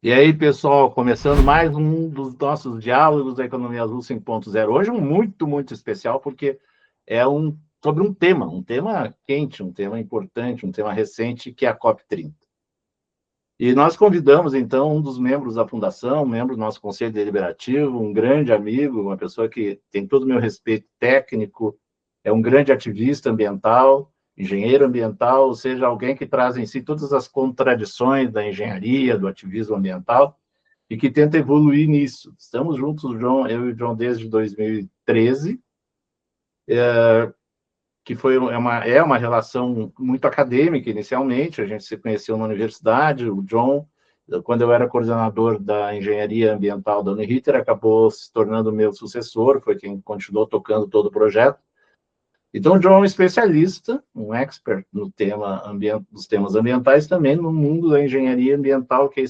E aí, pessoal, começando mais um dos nossos diálogos da Economia Azul 5.0. Hoje muito especial, porque é sobre um tema quente, um tema importante, um tema recente, que é a COP30. E nós convidamos, então, um dos membros da Fundação, membro do nosso Conselho Deliberativo, um grande amigo, uma pessoa que tem todo o meu respeito técnico, é um grande ativista ambiental, engenheiro ambiental, ou seja, alguém que traz em si todas as contradições da engenharia, do ativismo ambiental, e que tenta evoluir nisso. Estamos juntos, João, eu e o João, desde 2013, que é uma relação muito acadêmica inicialmente, a gente se conheceu na universidade, o João, quando eu era coordenador da engenharia ambiental da Uniriter, acabou se tornando meu sucessor, foi quem continuou tocando todo o projeto. Então, o John é um especialista, um expert no tema dos temas ambientais, também no mundo da engenharia ambiental, que é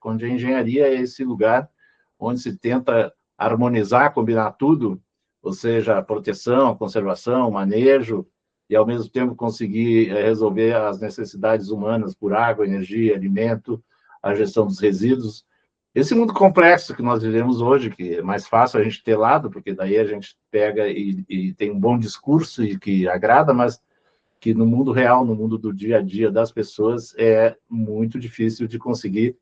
onde a engenharia é esse lugar onde se tenta harmonizar, combinar tudo, ou seja, a proteção, a conservação, o manejo, e ao mesmo tempo conseguir resolver as necessidades humanas por água, energia, alimento, a gestão dos resíduos. Esse mundo complexo que nós vivemos hoje, que é mais fácil a gente ter lado, porque daí a gente pega e tem um bom discurso e que agrada, mas que no mundo real, no mundo do dia a dia das pessoas, é muito difícil de conseguir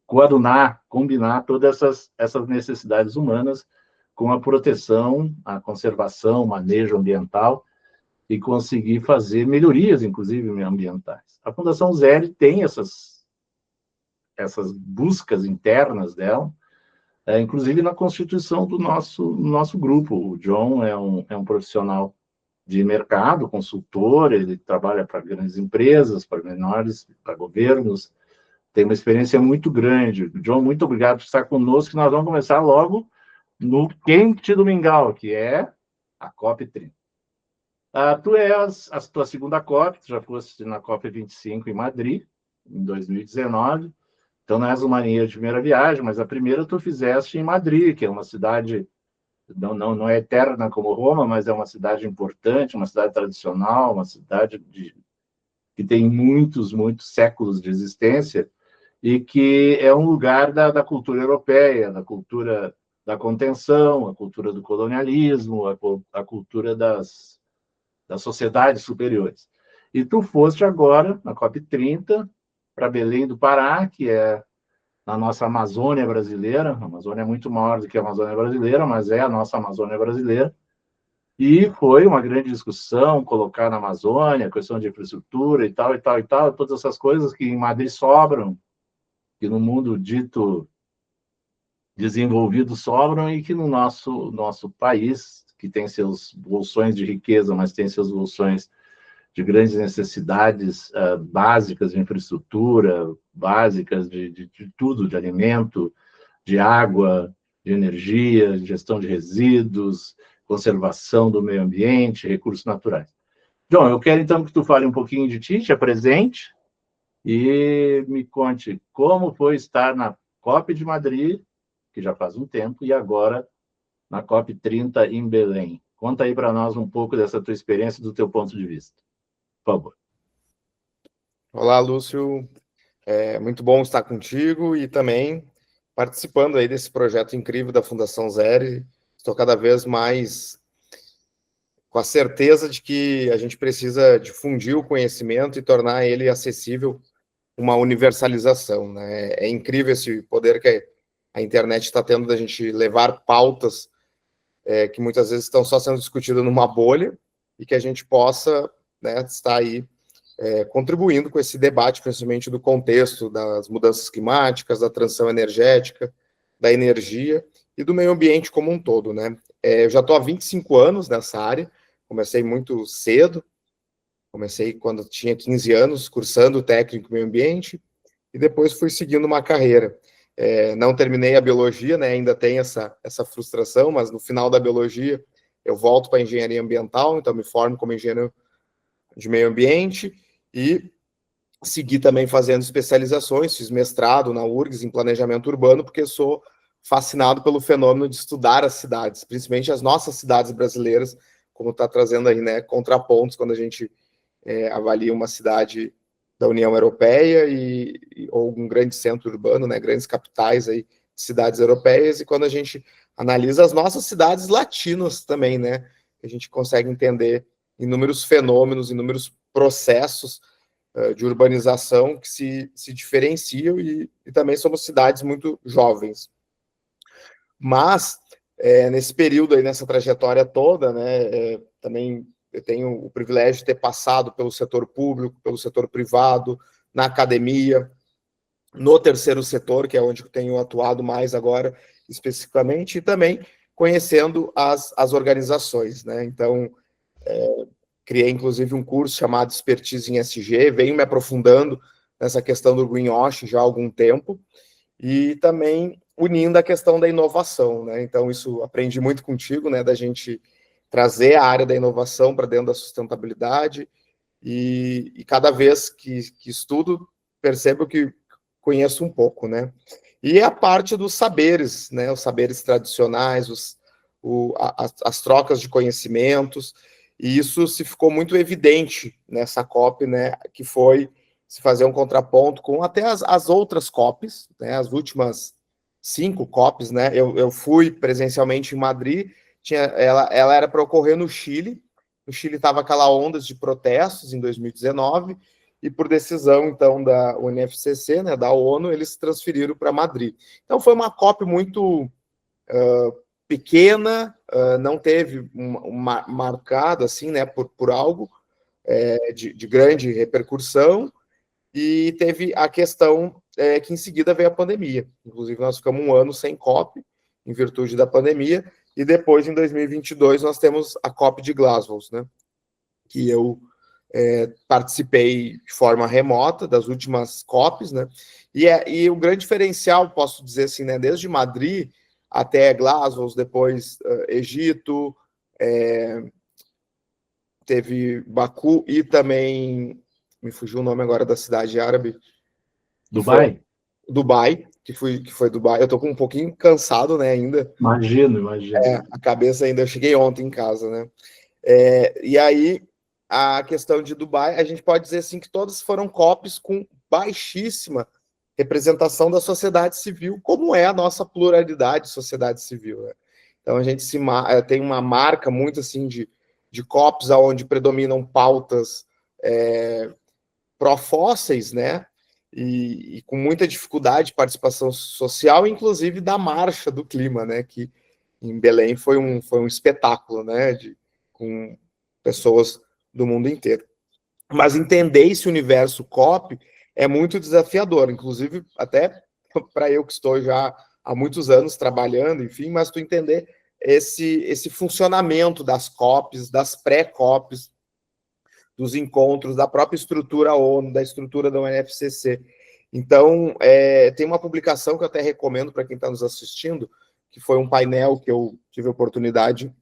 coadunar, combinar todas essas necessidades humanas com a proteção, a conservação, o manejo ambiental e conseguir fazer melhorias, inclusive, ambientais. A Fundação Zero tem essas buscas internas dela, inclusive na constituição do nosso grupo. O John é um profissional de mercado, consultor, ele trabalha para grandes empresas, para menores, para governos, tem uma experiência muito grande. John, muito obrigado por estar conosco, nós vamos começar logo no quente do mingau, que é a COP30. Tu és a tua segunda COP, tu já foste na COP25 em Madrid, em 2019, então não és uma marinheiro de primeira viagem, mas a primeira tu fizeste em Madrid, que é uma cidade, não é eterna como Roma, mas é uma cidade importante, uma cidade tradicional, uma cidade que tem muitos séculos de existência, e que é um lugar da cultura europeia, da cultura da contenção, a cultura do colonialismo, a cultura das sociedades superiores. E tu foste agora, na COP30, para Belém do Pará, que é na nossa Amazônia brasileira. A Amazônia é muito maior do que a Amazônia brasileira, mas é a nossa Amazônia brasileira. E foi uma grande discussão colocar na Amazônia, questão de infraestrutura e tal, todas essas coisas que em Madrid sobram, que no mundo dito desenvolvido sobram e que no nosso país, que tem seus bolsões de riqueza, mas tem seus bolsões de grandes necessidades básicas de infraestrutura, básicas de tudo, de alimento, de água, de energia, de gestão de resíduos, conservação do meio ambiente, recursos naturais. John, eu quero então que tu fale um pouquinho de ti, te apresente e me conte como foi estar na COP de Madrid, que já faz um tempo, e agora na COP30 em Belém. Conta aí para nós um pouco dessa tua experiência, do teu ponto de vista, por favor. Olá, Lúcio. É muito bom estar contigo e também participando aí desse projeto incrível da Fundação Zero. Estou cada vez mais com a certeza de que a gente precisa difundir o conhecimento e tornar ele acessível, uma universalização, né? É incrível esse poder que a internet está tendo da gente levar pautas que muitas vezes estão só sendo discutidas numa bolha e que a gente possa, né, estar aí contribuindo com esse debate, principalmente do contexto das mudanças climáticas, da transição energética, da energia e do meio ambiente como um todo, né? Eu já estou há 25 anos nessa área, comecei muito cedo, comecei quando tinha 15 anos, cursando técnico em meio ambiente, e depois fui seguindo uma carreira. Não terminei a biologia, né? Ainda tem essa frustração, mas no final da biologia eu volto para a engenharia ambiental, então me formo como engenheiro de meio ambiente e segui também fazendo especializações, fiz mestrado na URGS em planejamento urbano, porque sou fascinado pelo fenômeno de estudar as cidades, principalmente as nossas cidades brasileiras, como está trazendo aí, né, contrapontos quando a gente avalia uma cidade da União Europeia ou um grande centro urbano, né, grandes capitais aí, cidades europeias, e quando a gente analisa as nossas cidades latinas também, né, a gente consegue entender inúmeros fenômenos, inúmeros processos de urbanização que se diferenciam e também somos cidades muito jovens. Mas, nesse período aí, nessa trajetória toda, né, também eu tenho o privilégio de ter passado pelo setor público, pelo setor privado, na academia, no terceiro setor, que é onde eu tenho atuado mais agora, especificamente, e também conhecendo as organizações, né? Então, criei, inclusive, um curso chamado Expertise em SG, venho me aprofundando nessa questão do greenwashing já há algum tempo, e também unindo a questão da inovação, né? Então, isso aprendi muito contigo, né? Da gente trazer a área da inovação para dentro da sustentabilidade, e cada vez que estudo, percebo que conheço um pouco, né? E a parte dos saberes, né? Os saberes tradicionais, as trocas de conhecimentos, e isso se ficou muito evidente nessa COP, né? Que foi se fazer um contraponto com até as outras COPs, né? As últimas 5 COPs, né? Eu fui presencialmente em Madrid, ela era para ocorrer no Chile. No Chile estava aquela onda de protestos em 2019, e por decisão, então, da UNFCCC, né, da ONU, eles transferiram para Madrid. Então, foi uma COP muito pequena, não teve marcado, assim, né, por algo de grande repercussão, e teve a questão que em seguida veio a pandemia. Inclusive, nós ficamos um ano sem COP, em virtude da pandemia, e depois, em 2022, nós temos a COP de Glasgow, né, que eu participei de forma remota das últimas COPs, né, e o grande diferencial, posso dizer assim, né, desde Madrid até Glasgow, depois Egito, teve Baku e também, me fugiu o nome agora da cidade árabe. Dubai? Dubai, que foi Dubai. Eu tô com um pouquinho cansado, né, ainda. Imagino. A cabeça ainda, eu cheguei ontem em casa, né. E aí, a questão de Dubai, a gente pode dizer assim que todas foram COPs com baixíssima representação da sociedade civil, como é a nossa pluralidade de sociedade civil, né? Então a gente tem uma marca muito assim de COPs onde predominam pautas pró-fósseis, né? E com muita dificuldade de participação social, inclusive da marcha do clima, né? Que em Belém foi um espetáculo, né? Com pessoas do mundo inteiro. Mas entender esse universo COP é muito desafiador, inclusive até para eu que estou já há muitos anos trabalhando, enfim, mas tu entender esse funcionamento das COPs, das pré-COPs, dos encontros, da própria estrutura ONU, da estrutura da UNFCCC. Então, tem uma publicação que eu até recomendo para quem está nos assistindo, que foi um painel que eu tive a oportunidade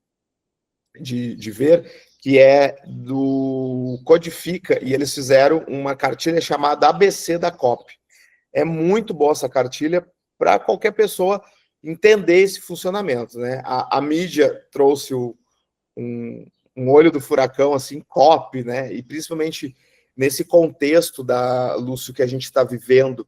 de ver, que é do Codifica, e eles fizeram uma cartilha chamada ABC da COP. É muito boa essa cartilha para qualquer pessoa entender esse funcionamento, né? A mídia trouxe um olho do furacão, assim, COP, né? E principalmente nesse contexto Lúcio, que a gente está vivendo,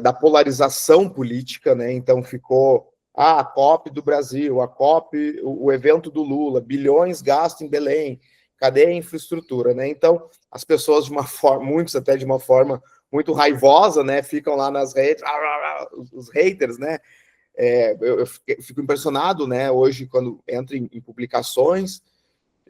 da polarização política, né? Então ficou a COP do Brasil, a COP, o evento do Lula, bilhões gastos em Belém, cadê a infraestrutura, né? Então, as pessoas de uma forma, muitos até de uma forma muito raivosa, né? Ficam lá nas redes, os haters, né? Eu fico impressionado, né? Hoje, quando entro em publicações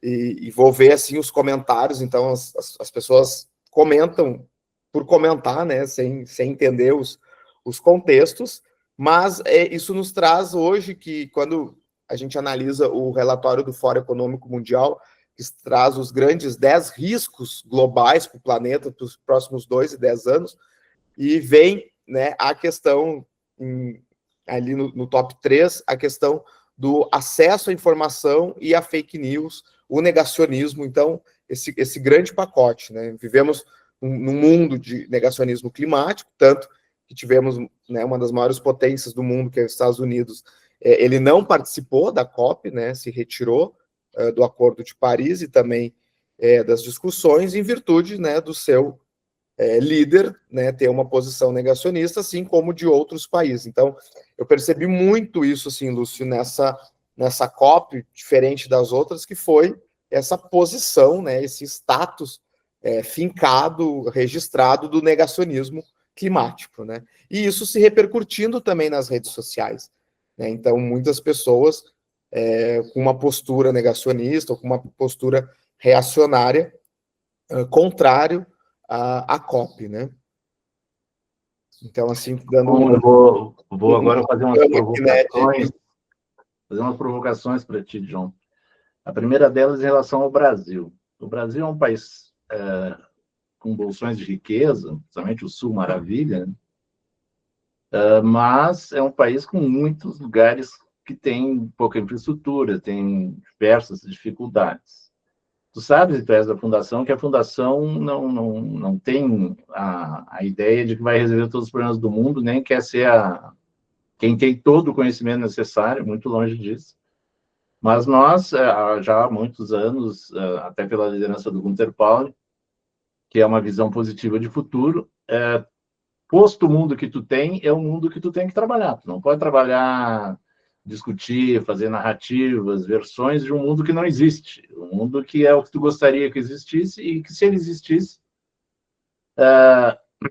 e vou ver, assim, os comentários, então as pessoas comentam por comentar, né? Sem entender os contextos, mas isso nos traz hoje que, quando a gente analisa o relatório do Fórum Econômico Mundial, que traz os grandes 10 riscos globais para o planeta para os próximos 2 e 10 anos, e vem, né, a questão, ali no top 3, a questão do acesso à informação e à fake news, o negacionismo. Então, esse grande pacote, né? Vivemos num mundo de negacionismo climático, tanto que tivemos, né, uma das maiores potências do mundo, que é os Estados Unidos, ele não participou da COP, né, se retirou do Acordo de Paris e também das discussões, em virtude, né, do seu líder, né, ter uma posição negacionista, assim como de outros países. Então, eu percebi muito isso, assim, Lúcio, nessa COP, diferente das outras, que foi essa posição, né, esse status fincado, registrado do negacionismo climático, né? E isso se repercutindo também nas redes sociais, né? Então, muitas pessoas com uma postura negacionista ou com uma postura reacionária, contrário à COP, né? Então, assim, dando Bom, eu vou agora aqui, fazer umas provocações para ti, John. A primeira delas em relação ao Brasil. O Brasil é um país com bolsões de riqueza, principalmente o Sul, maravilha, né? Mas é um país com muitos lugares que tem pouca infraestrutura, tem diversas dificuldades. Tu sabes, tu és da fundação, que a fundação não tem a ideia de que vai resolver todos os problemas do mundo, nem quer ser quem tem todo o conhecimento necessário, muito longe disso. Mas nós, já há muitos anos, até pela liderança do Gunther Pauli, que é uma visão positiva de futuro, posto o mundo que tu tem, é o mundo que tu tem que trabalhar. Tu não pode trabalhar, discutir, fazer narrativas, versões de um mundo que não existe. Um mundo que é o que tu gostaria que existisse e que, se ele existisse,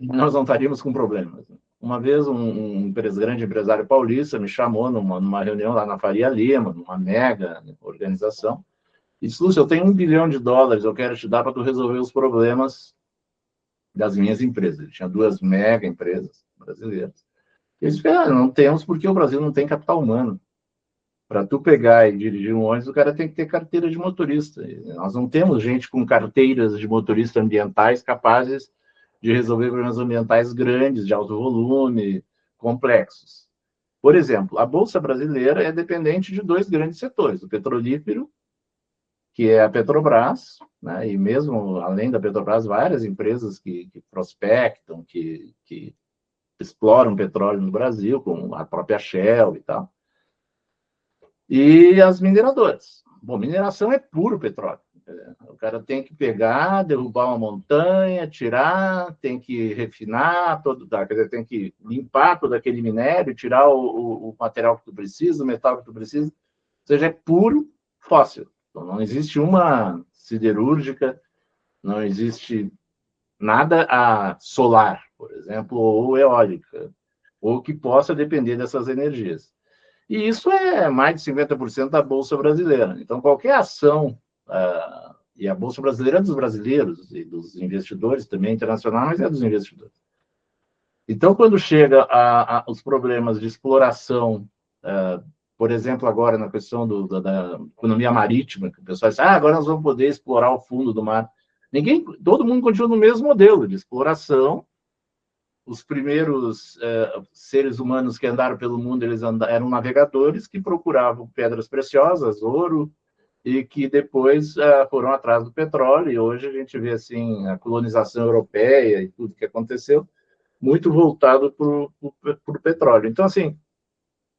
nós não estaríamos com problemas. Uma vez, um grande empresário paulista me chamou numa reunião lá na Faria Lima, numa mega organização, e disse: Lúcio, eu tenho $1 bilhão, eu quero te dar para tu resolver os problemas das minhas empresas. Ele tinha 2 mega empresas brasileiras. Eles disseram: não temos, porque o Brasil não tem capital humano. Para tu pegar e dirigir um ônibus, o cara tem que ter carteira de motorista. E nós não temos gente com carteiras de motorista ambientais capazes de resolver problemas ambientais grandes, de alto volume, complexos. Por exemplo, a Bolsa Brasileira é dependente de 2 grandes setores: o petrolífero, que é a Petrobras, né? E mesmo além da Petrobras, várias empresas que prospectam, que exploram petróleo no Brasil, como a própria Shell e tal. E as mineradoras. Bom, mineração é puro petróleo. O cara tem que pegar, derrubar uma montanha, tirar, tem que refinar, quer dizer, tem que limpar todo aquele minério, tirar o material que tu precisa, o metal que tu precisa. Ou seja, é puro fóssil. Então, não existe uma siderúrgica, não existe nada solar, por exemplo, ou eólica, ou que possa depender dessas energias. E isso é mais de 50% da Bolsa Brasileira. Então, qualquer ação, e a Bolsa Brasileira é dos brasileiros e dos investidores, também internacional, mas é dos investidores. Então, quando chega os problemas de exploração, por exemplo, agora na questão da economia marítima, que o pessoal diz: agora nós vamos poder explorar o fundo do mar. Todo mundo continua no mesmo modelo de exploração. Os primeiros seres humanos que andaram pelo mundo, eram navegadores que procuravam pedras preciosas, ouro, e que depois foram atrás do petróleo. E hoje a gente vê assim a colonização europeia e tudo que aconteceu muito voltado para o petróleo. Então, assim,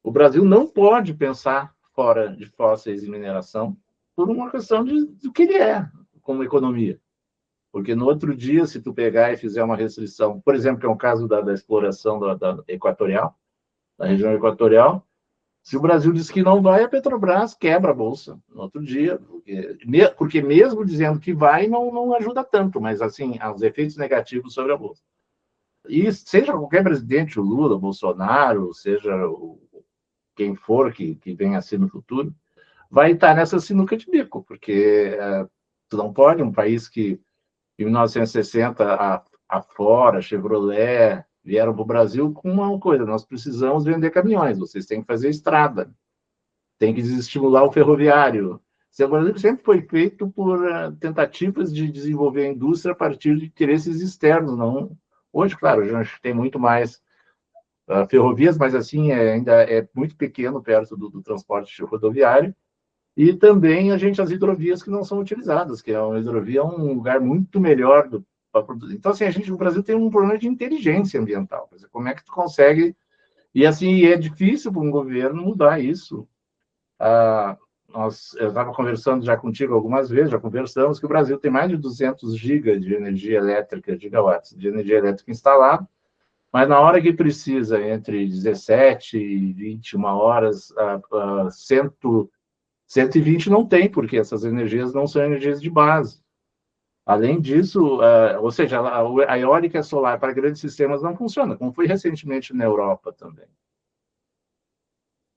o Brasil não pode pensar fora de fósseis e mineração por uma questão do que ele é como economia. Porque no outro dia, se tu pegar e fizer uma restrição, por exemplo, que é um caso da exploração da equatorial, da região equatorial, se o Brasil diz que não vai, a Petrobras quebra a bolsa no outro dia, porque mesmo dizendo que vai, não ajuda tanto, mas assim, os efeitos negativos sobre a bolsa. E seja qualquer presidente, o Lula, o Bolsonaro, seja quem for que venha a ser no futuro, vai estar nessa sinuca de bico, porque tu não pode, um país que em 1960 a Ford, a Chevrolet vieram para o Brasil com uma coisa: nós precisamos vender caminhões, vocês têm que fazer estrada, tem que desestimular o ferroviário. O Brasil sempre foi feito por tentativas de desenvolver a indústria a partir de interesses externos. Não. Hoje, claro, a gente tem muito mais ferrovias, mas assim ainda é muito pequeno perto do transporte rodoviário. E também as hidrovias que não são utilizadas, que a hidrovia é um lugar muito melhor para produzir. Então, assim, o Brasil tem um problema de inteligência ambiental. Como é que tu consegue... E, assim, é difícil para um governo mudar isso. eu estava conversando já contigo algumas vezes, já conversamos, que o Brasil tem mais de 200 gigas de energia elétrica, gigawatts de energia elétrica instalada, mas na hora que precisa, entre 17 e 21 horas, 120 não tem, porque essas energias não são energias de base. Além disso, ou seja, a eólica solar para grandes sistemas não funciona, como foi recentemente na Europa também.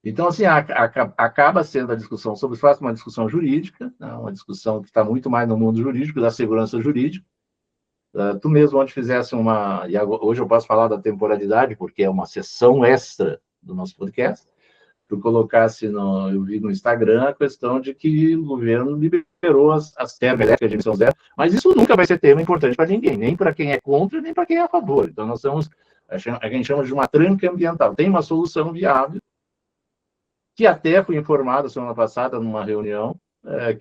Então, assim, acaba sendo a discussão sobre o fato uma discussão jurídica, né, uma discussão que está muito mais no mundo jurídico, da segurança jurídica. Tu mesmo, onde fizesse uma... E hoje eu posso falar da temporalidade, porque é uma sessão extra do nosso podcast. Tu colocasse, eu vi no Instagram, a questão de que o governo liberou as termoelétricas de emissão zero, mas isso nunca vai ser tema importante para ninguém, nem para quem é contra, nem para quem é a favor. Então, nós estamos... A gente chama de uma tranca ambiental. Tem uma solução viável, que até fui informado semana passada numa reunião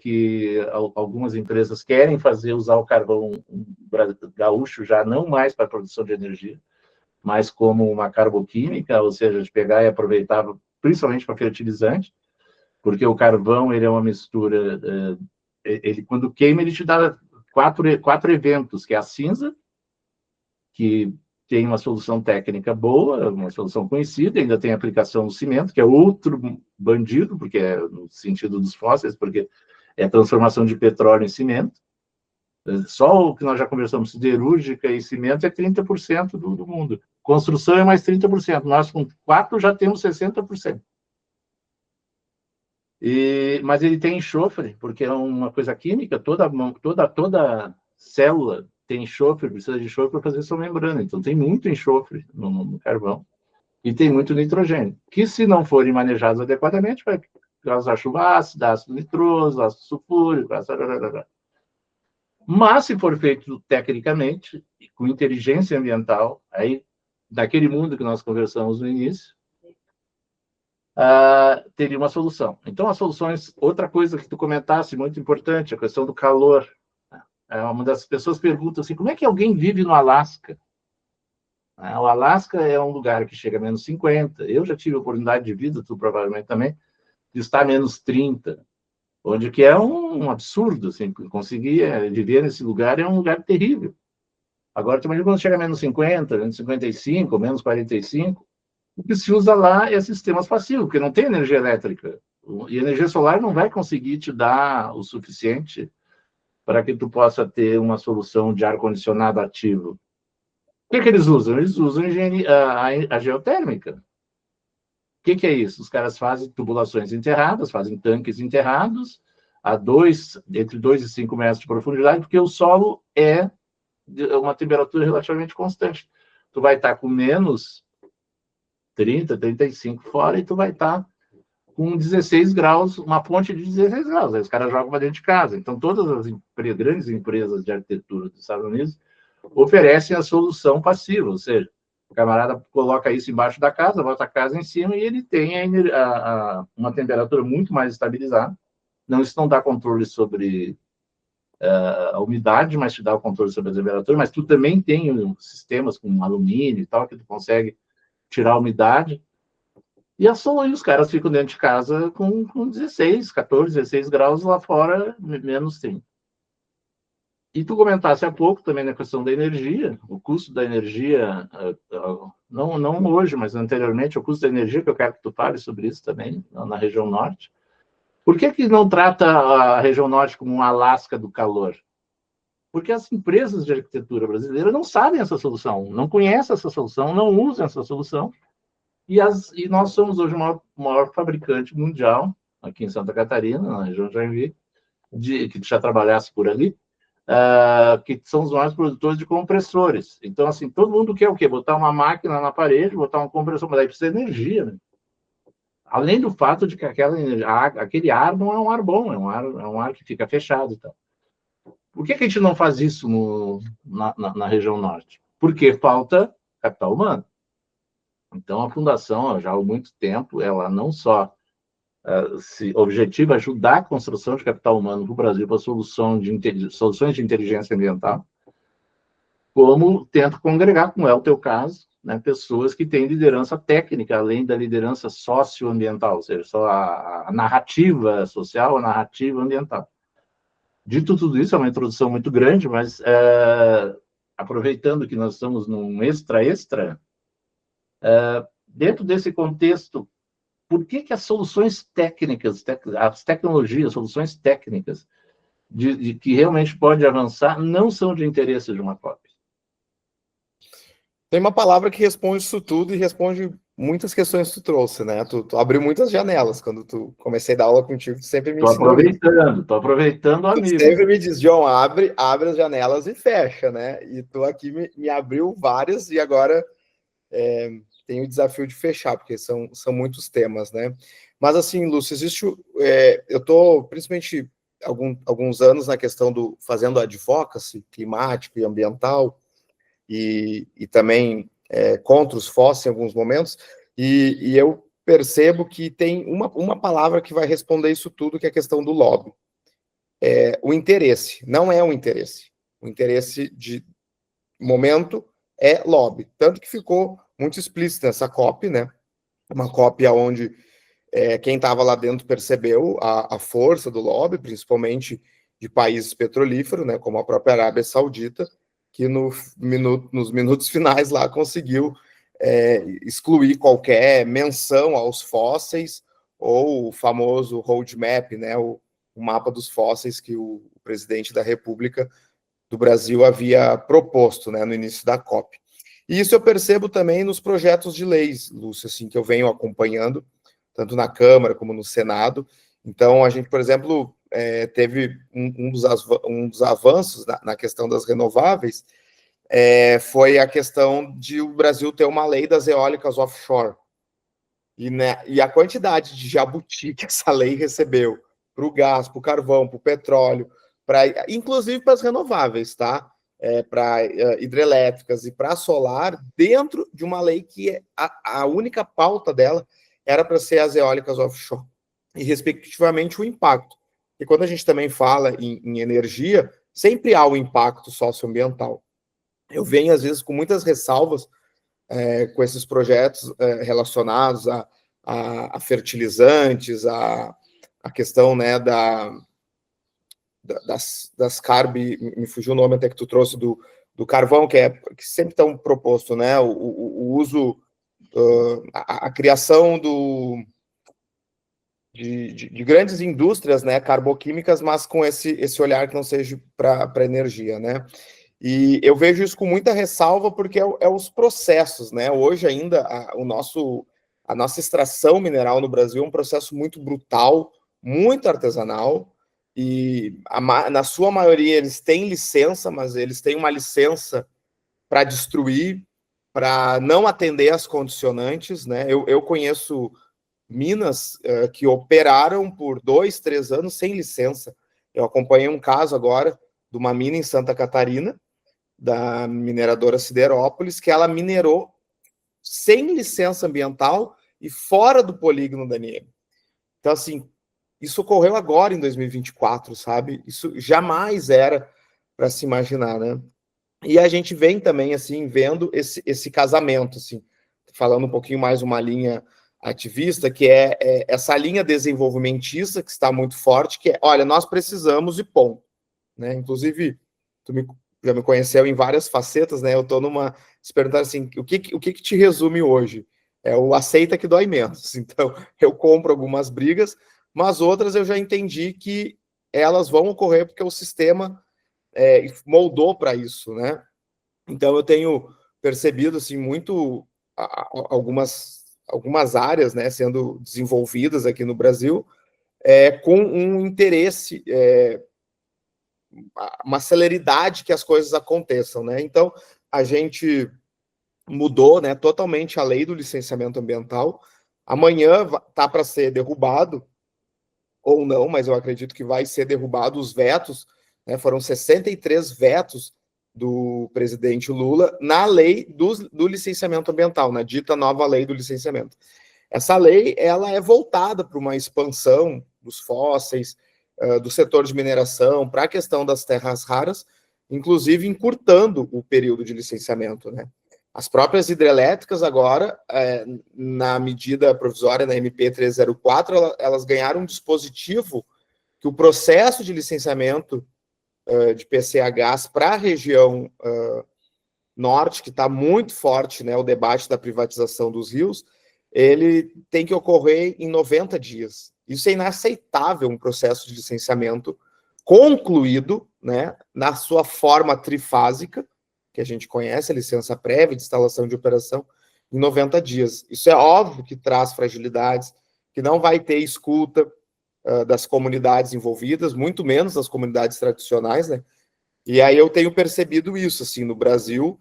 que algumas empresas querem usar o carvão gaúcho já não mais para a produção de energia, mas como uma carboquímica, ou seja, de pegar e aproveitar principalmente para fertilizante, porque o carvão ele é uma mistura, ele quando queima ele te dá quatro eventos, que é a cinza, que tem uma solução técnica boa, uma solução conhecida, ainda tem aplicação no cimento, que é outro bandido, porque é no sentido dos fósseis, porque é a transformação de petróleo em cimento. Só o que nós já conversamos, siderúrgica e cimento é 30% do mundo. Construção é mais 30%. Nós, com 4, já temos 60%. Mas ele tem enxofre, porque é uma coisa química, toda célula tem enxofre, precisa de enxofre para fazer sua membrana. Então, tem muito enxofre no carvão e tem muito nitrogênio, que, se não forem manejados adequadamente, vai causar chuva ácida, ácido nitroso, ácido sulfúrico, mas, se for feito tecnicamente, com inteligência ambiental, aí, naquele mundo que nós conversamos no início, teria uma solução. Então, as soluções... Outra coisa que tu comentasse, muito importante, a questão do calor. Uma das pessoas pergunta assim, como é que alguém vive no Alasca? O Alasca é um lugar que chega a menos 50. Eu já tive a oportunidade de vida, tu provavelmente também, de estar a menos 30, onde que é um absurdo, assim, conseguir viver nesse lugar é um lugar terrível. Agora, tu imagina quando chega a menos 50, menos 55, menos 45, o que se usa lá é sistemas passivos, porque não tem energia elétrica. E a energia solar não vai conseguir te dar o suficiente para que tu possa ter uma solução de ar-condicionado ativo. O que eles usam? Eles usam a geotérmica. O que é isso? Os caras fazem tubulações enterradas, fazem tanques enterrados entre 2 e 5 metros de profundidade, porque o solo é uma temperatura relativamente constante. Tu vai estar com menos 30, 35 fora e tu vai estar com 16 graus, uma fonte de 16 graus. Aí os caras jogam para dentro de casa. Então, todas as grandes empresas de arquitetura dos Estados Unidos oferecem a solução passiva, ou seja, o camarada coloca isso embaixo da casa, bota a casa em cima e ele tem uma temperatura muito mais estabilizada. Não, isso não dá controle sobre a umidade, mas te dá o controle sobre a temperatura, mas tu também tem sistemas com alumínio e tal, que tu consegue tirar a umidade. E os caras ficam dentro de casa com 16, 14, 16 graus, lá fora, menos 30. E tu comentasse há pouco também na questão da energia, o custo da energia, não hoje, mas anteriormente, o custo da energia, que eu quero que tu fale sobre isso também, na região norte. Por que não trata a região norte como um Alasca do calor? Porque as empresas de arquitetura brasileira não sabem essa solução, não conhecem essa solução, não usam essa solução, e nós somos hoje o maior fabricante mundial, aqui em Santa Catarina, na região de Joinville, que já trabalhasse por ali, que são os maiores produtores de compressores. Então, assim, todo mundo quer o quê? Botar uma máquina na parede, botar um compressor, mas aí precisa de energia, né? Além do fato de que aquele ar não é um ar bom, é um ar que fica fechado e tal. Por que a gente não faz isso na região norte? Porque falta capital humano. Então, a Fundação, já há muito tempo, ela não só se objetiva ajudar a construção de capital humano para o Brasil para soluções de inteligência ambiental, como tenta congregar, como é o teu caso, né, pessoas que têm liderança técnica, além da liderança socioambiental, ou seja, só a narrativa social, a narrativa ambiental. Dito tudo isso, é uma introdução muito grande, mas aproveitando que nós estamos num extra, dentro desse contexto, por que as soluções técnicas, as tecnologias, soluções técnicas, de que realmente pode avançar, não são de interesse de uma COP? Tem uma palavra que responde isso tudo e responde muitas questões que tu trouxe, né? Tu abriu muitas janelas. Quando tu comecei a dar aula contigo, tu sempre me ensinou. Tô aproveitando, amigo. Tu sempre me diz, John, abre as janelas e fecha, né? E tu aqui me abriu várias e agora tem o desafio de fechar, porque são muitos temas, né? Mas assim, Lúcio, existe... eu tô, principalmente, alguns anos na questão fazendo advocacy climático e ambiental, e também contra os fósseis em alguns momentos, e eu percebo que tem uma palavra que vai responder isso tudo, que é a questão do lobby. O interesse, não é o interesse. O interesse de momento é lobby. Tanto que ficou muito explícito nessa COP, né? Uma COP onde quem estava lá dentro percebeu a força do lobby, principalmente de países petrolíferos, né, como a própria Arábia Saudita, que nos minutos finais lá conseguiu excluir qualquer menção aos fósseis ou o famoso roadmap, né, o mapa dos fósseis que o presidente da República do Brasil havia proposto, né, no início da COP. E isso eu percebo também nos projetos de leis, Lúcio, assim, que eu venho acompanhando, tanto na Câmara como no Senado. Então, a gente, por exemplo, teve um dos avanços na questão das renováveis, foi a questão de o Brasil ter uma lei das eólicas offshore. E a quantidade de jabuti que essa lei recebeu para o gás, para o carvão, para o petróleo, inclusive para as renováveis, tá? Para hidrelétricas e para solar, dentro de uma lei que a única pauta dela era para ser as eólicas offshore, e respectivamente o impacto. E quando a gente também fala em energia, sempre há o impacto socioambiental. Eu venho, às vezes, com muitas ressalvas com esses projetos relacionados a fertilizantes, a questão, né, das me fugiu o nome até que tu trouxe do carvão, que sempre estão proposto, né, o uso, a criação de grandes indústrias, né, carboquímicas, mas com esse olhar que não seja para energia, né. E eu vejo isso com muita ressalva, porque os processos, né? Hoje ainda a nossa extração mineral no Brasil é um processo muito brutal, muito artesanal, e na sua maioria eles têm licença, mas eles têm uma licença para destruir, para não atender às condicionantes, né? Eu conheço minas que operaram por 2, 3 anos sem licença. Eu acompanhei um caso agora de uma mina em Santa Catarina, da mineradora Siderópolis, que ela minerou sem licença ambiental e fora do polígono da Nieve. Então, assim, isso ocorreu agora em 2024, sabe? Isso jamais era para se imaginar, né? E a gente vem também, assim, vendo esse casamento, assim, falando um pouquinho mais uma linha ativista, que é essa linha desenvolvimentista que está muito forte, que é, olha, nós precisamos de ponto, né? Inclusive, já me conheceu em várias facetas, né? Eu estou se perguntar assim, o que te resume hoje? É o aceita que dói menos. Então, eu compro algumas brigas, mas outras eu já entendi que elas vão ocorrer porque o sistema moldou para isso, né? Então, eu tenho percebido, assim, muito algumas áreas, né, sendo desenvolvidas aqui no Brasil, com um interesse, uma celeridade que as coisas aconteçam, né? Então, a gente mudou, né, totalmente a lei do licenciamento ambiental. Amanhã tá para ser derrubado, ou não, mas eu acredito que vai ser derrubado os vetos, né? Foram 63 vetos do presidente Lula na lei do licenciamento ambiental, na dita nova lei do licenciamento. Essa lei, ela é voltada para uma expansão dos fósseis, do setor de mineração, para a questão das terras raras, inclusive encurtando o período de licenciamento, né? As próprias hidrelétricas agora, na medida provisória, na MP 304, elas ganharam um dispositivo que o processo de licenciamento de PCHs para a região norte, que está muito forte, né, o debate da privatização dos rios, ele tem que ocorrer em 90 dias. Isso é inaceitável, um processo de licenciamento concluído, né, na sua forma trifásica, que a gente conhece, a licença prévia de instalação de operação, em 90 dias. Isso é óbvio que traz fragilidades, que não vai ter escuta das comunidades envolvidas, muito menos das comunidades tradicionais, né? E aí eu tenho percebido isso, assim, no Brasil,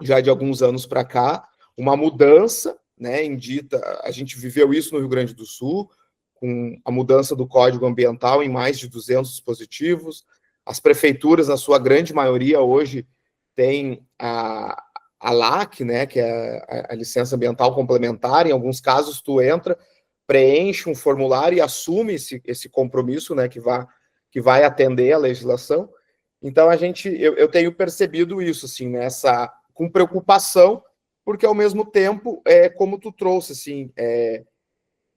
já de alguns anos para cá, uma mudança, né, indita, a gente viveu isso no Rio Grande do Sul, com a mudança do Código Ambiental em mais de 200 dispositivos, as prefeituras, na sua grande maioria, hoje, têm a LAC, né, que é a licença ambiental complementar. Em alguns casos, tu entra, preenche um formulário e assume esse compromisso, né, que vai atender a legislação. Então, eu tenho percebido isso, assim, né, com preocupação, porque, ao mesmo tempo, como tu trouxe, assim,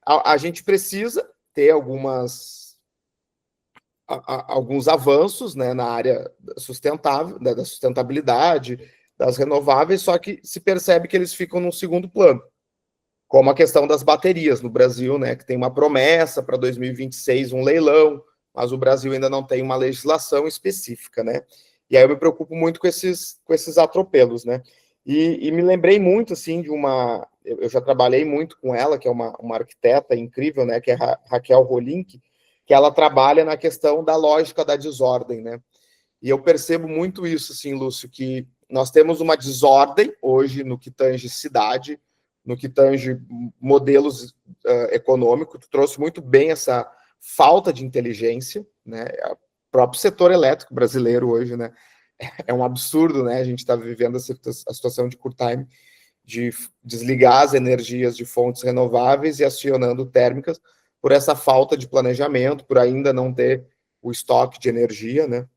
a gente precisa ter alguns avanços, né, na área sustentável, da sustentabilidade, das renováveis, só que se percebe que eles ficam num segundo plano, como a questão das baterias no Brasil, né, que tem uma promessa para 2026, um leilão, mas o Brasil ainda não tem uma legislação específica, né? E aí eu me preocupo muito com esses atropelos, né? E me lembrei muito, assim, eu já trabalhei muito com ela, que é uma arquiteta incrível, né, que é a Raquel Rolink, que ela trabalha na questão da lógica da desordem, né? E eu percebo muito isso, assim, Lúcio, que nós temos uma desordem hoje no que tange cidade, no que tange modelos econômicos. Tu trouxe muito bem essa falta de inteligência, né? O próprio setor elétrico brasileiro hoje, né? É um absurdo, né? A gente está vivendo a situação de curto time, de desligar as energias de fontes renováveis e acionando térmicas por essa falta de planejamento, por ainda não ter o estoque de energia, né?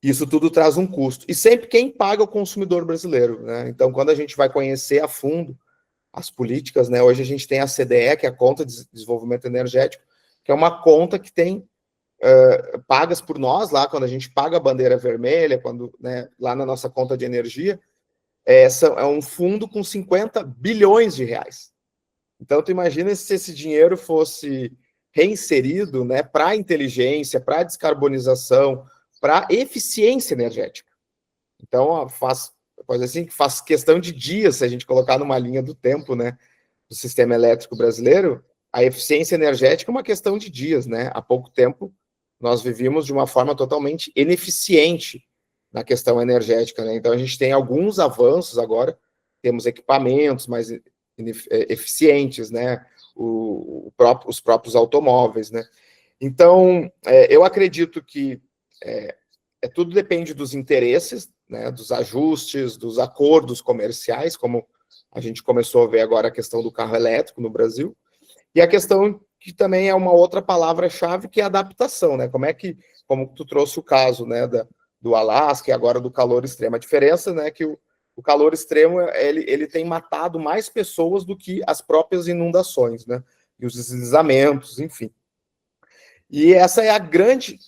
Isso tudo traz um custo. E sempre quem paga é o consumidor brasileiro, né? Então, quando a gente vai conhecer a fundo as políticas, né? Hoje a gente tem a CDE, que é a Conta de Desenvolvimento Energético, que é uma conta que tem pagas por nós lá, quando a gente paga a bandeira vermelha, quando, né, lá na nossa conta de energia, é um fundo com 50 bilhões de reais. Então, tu imagina se esse dinheiro fosse reinserido, né, para inteligência, para descarbonização, para eficiência energética. Então, faz questão de dias, se a gente colocar numa linha do tempo, né, do sistema elétrico brasileiro, a eficiência energética é uma questão de dias, né? Há pouco tempo, nós vivíamos de uma forma totalmente ineficiente na questão energética, né? Então, a gente tem alguns avanços agora, temos equipamentos mais eficientes, né? Os próprios automóveis, né? Então, eu acredito que tudo depende dos interesses, né? Dos ajustes, dos acordos comerciais, como a gente começou a ver agora a questão do carro elétrico no Brasil, e a questão que também é uma outra palavra-chave, que é a adaptação, né? Como tu trouxe o caso, né, do Alasca e agora do calor extremo. A diferença, né, que o calor extremo, ele tem matado mais pessoas do que as próprias inundações, né? E os deslizamentos, enfim. E essa é a grande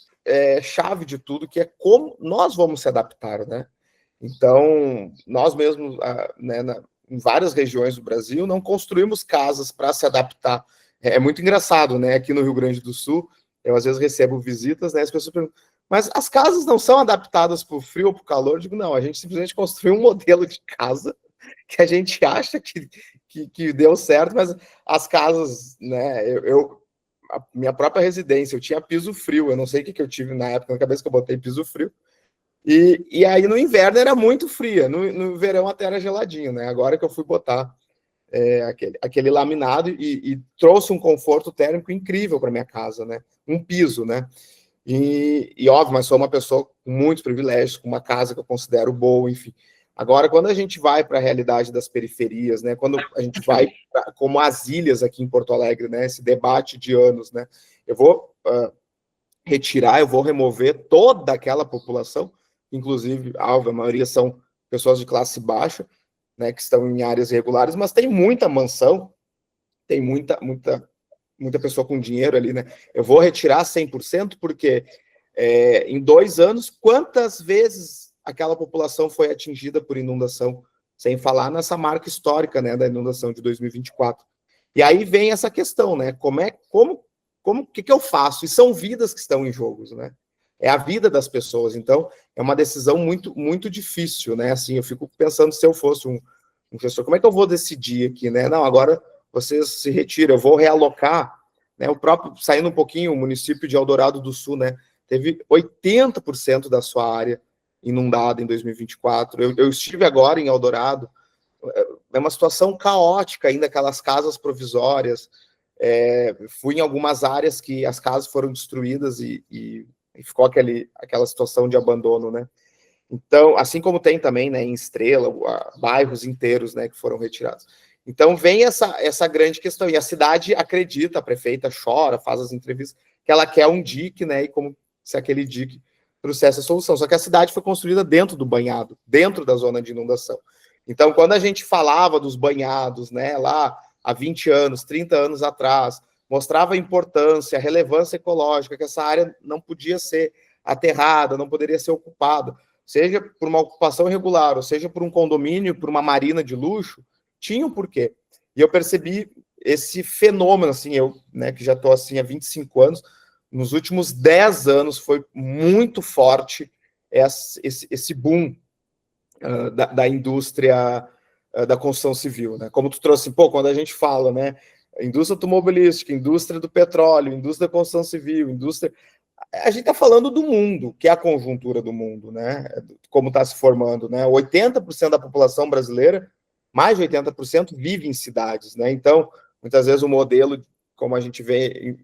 chave de tudo, que é como nós vamos se adaptar, né? Então, nós mesmos, né, em várias regiões do Brasil, não construímos casas para se adaptar. É muito engraçado, né? Aqui no Rio Grande do Sul, eu às vezes recebo visitas, né? As pessoas perguntam, mas as casas não são adaptadas para o frio ou para o calor? Eu digo, não, a gente simplesmente construiu um modelo de casa que a gente acha que deu certo, mas as casas, né? A minha própria residência, eu tinha piso frio, eu não sei o que eu tive na época, na cabeça que eu botei piso frio. E aí no inverno era muito fria, no verão até era geladinho, né? Agora que eu fui botar aquele laminado e trouxe um conforto térmico incrível para minha casa, né? Um piso, né? E óbvio, mas sou uma pessoa com muitos privilégios, com uma casa que eu considero boa, enfim. Agora, quando a gente vai para a realidade das periferias, né? Quando a gente vai como as ilhas aqui em Porto Alegre, né? Esse debate de anos, né? Eu vou eu vou remover toda aquela população, inclusive, a maioria são pessoas de classe baixa, né, que estão em áreas irregulares, mas tem muita mansão, tem muita pessoa com dinheiro ali, né? Eu vou retirar 100% porque em 2 anos, quantas vezes aquela população foi atingida por inundação? Sem falar nessa marca histórica, né, da inundação de 2024. E aí vem essa questão, né? O que eu faço? E são vidas que estão em jogo, né? É a vida das pessoas. Então, é uma decisão muito, muito difícil, né? Assim, eu fico pensando se eu fosse um gestor, como é que eu vou decidir aqui, né? Não, agora vocês se retiram, eu vou realocar, né? O próprio, saindo um pouquinho, o município de Eldorado do Sul, né? Teve 80% da sua área inundada em 2024. Eu estive agora em Eldorado, é uma situação caótica ainda, aquelas casas provisórias. Fui em algumas áreas que as casas foram destruídas e ficou aquela situação de abandono, né? Então, assim como tem também, né, em Estrela, bairros inteiros, né, que foram retirados. Então, vem essa grande questão. E a cidade acredita, a prefeita chora, faz as entrevistas, que ela quer um dique, né, e como se aquele dique trouxesse a solução. Só que a cidade foi construída dentro do banhado, dentro da zona de inundação. Então, quando a gente falava dos banhados, né, lá há 20 anos, 30 anos atrás, mostrava a importância, a relevância ecológica, que essa área não podia ser aterrada, não poderia ser ocupada, seja por uma ocupação irregular, ou seja por um condomínio, por uma marina de luxo, tinha um porquê. E eu percebi esse fenômeno, assim, eu, né, que já estou assim há 25 anos, nos últimos 10 anos foi muito forte esse boom da indústria da construção civil, né? Como tu trouxe, quando a gente fala, né, indústria automobilística, indústria do petróleo, indústria da construção civil, a gente está falando do mundo, que é a conjuntura do mundo, né? Como está se formando, né? 80% da população brasileira, mais de 80%, vive em cidades, né? Então, muitas vezes o modelo, como a gente vê em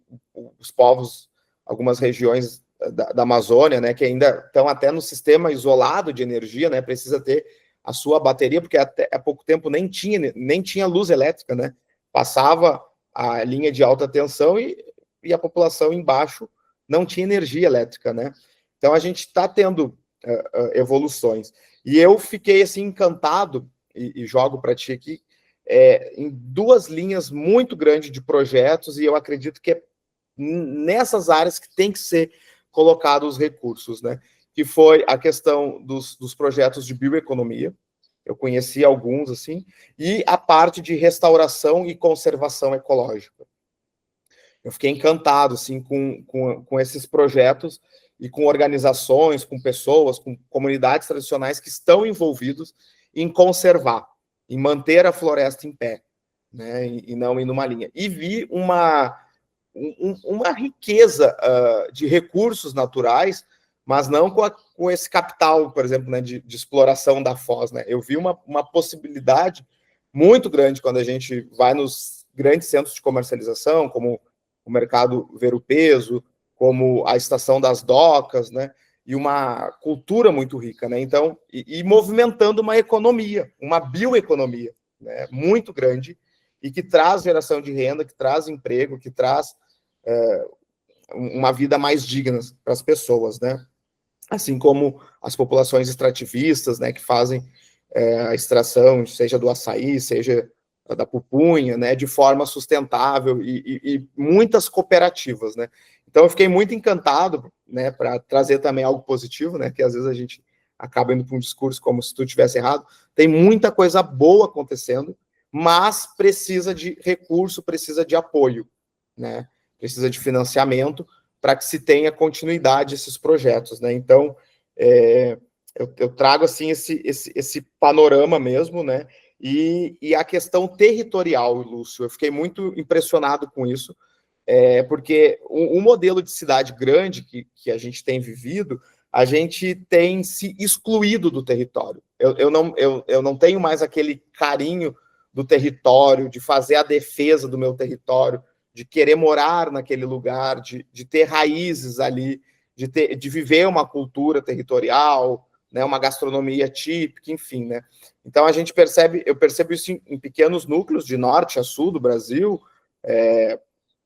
os povos, algumas regiões da Amazônia, né, que ainda estão até no sistema isolado de energia, né? Precisa ter a sua bateria, porque até há pouco tempo nem tinha luz elétrica, né? Passava a linha de alta tensão e a população embaixo não tinha energia elétrica, né? Então a gente está tendo evoluções. E eu fiquei assim encantado, e jogo para ti aqui, em 2 linhas muito grandes de projetos, e eu acredito que é nessas áreas que tem que ser colocados os recursos, né? Que foi a questão dos projetos de bioeconomia, eu conheci alguns, assim, e a parte de restauração e conservação ecológica. Eu fiquei encantado, assim, com esses projetos e com organizações, com pessoas, com comunidades tradicionais que estão envolvidos em conservar, em manter a floresta em pé, né, e não ir numa linha. E vi uma riqueza de recursos naturais, mas não com esse capital, por exemplo, né, de exploração da foz, né? Eu vi uma possibilidade muito grande quando a gente vai nos grandes centros de comercialização, como o mercado Ver-o-Peso, como a estação das docas, né? E uma cultura muito rica, né? Então, e movimentando uma economia, uma bioeconomia, né? Muito grande e que traz geração de renda, que traz emprego, que traz uma vida mais digna para as pessoas, né? Assim como as populações extrativistas, né, que fazem a extração, seja do açaí, seja da pupunha, né, de forma sustentável e muitas cooperativas, né? Então eu fiquei muito encantado, né, para trazer também algo positivo, né, que às vezes a gente acaba indo para um discurso como se tudo tivesse errado. Tem muita coisa boa acontecendo, mas precisa de recurso, precisa de apoio, né? Precisa de financiamento para que se tenha continuidade esses projetos, né? Então, eu trago assim esse panorama mesmo, né? E a questão territorial, Lúcio, eu fiquei muito impressionado com isso, porque o modelo de cidade grande que a gente tem vivido, a gente tem se excluído do território. Eu não tenho mais aquele carinho do território, de fazer a defesa do meu território, de querer morar naquele lugar, de ter raízes ali, de viver uma cultura territorial, né, uma gastronomia típica, enfim, né? Então eu percebo isso em pequenos núcleos, de norte a sul do Brasil,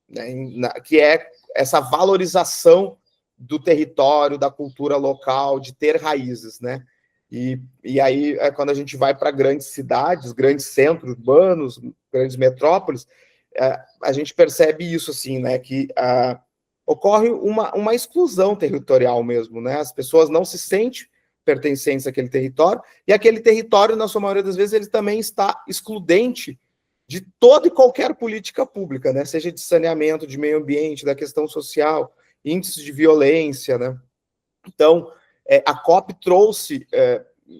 né, que é essa valorização do território, da cultura local, de ter raízes, né? E aí, quando a gente vai para grandes cidades, grandes centros urbanos, grandes metrópoles, a gente percebe isso, assim, né, que ocorre uma exclusão territorial mesmo, né, as pessoas não se sentem pertencentes àquele território, e aquele território, na sua maioria das vezes, ele também está excludente de toda e qualquer política pública, né, seja de saneamento, de meio ambiente, da questão social, índices de violência, né. Então, a COP trouxe,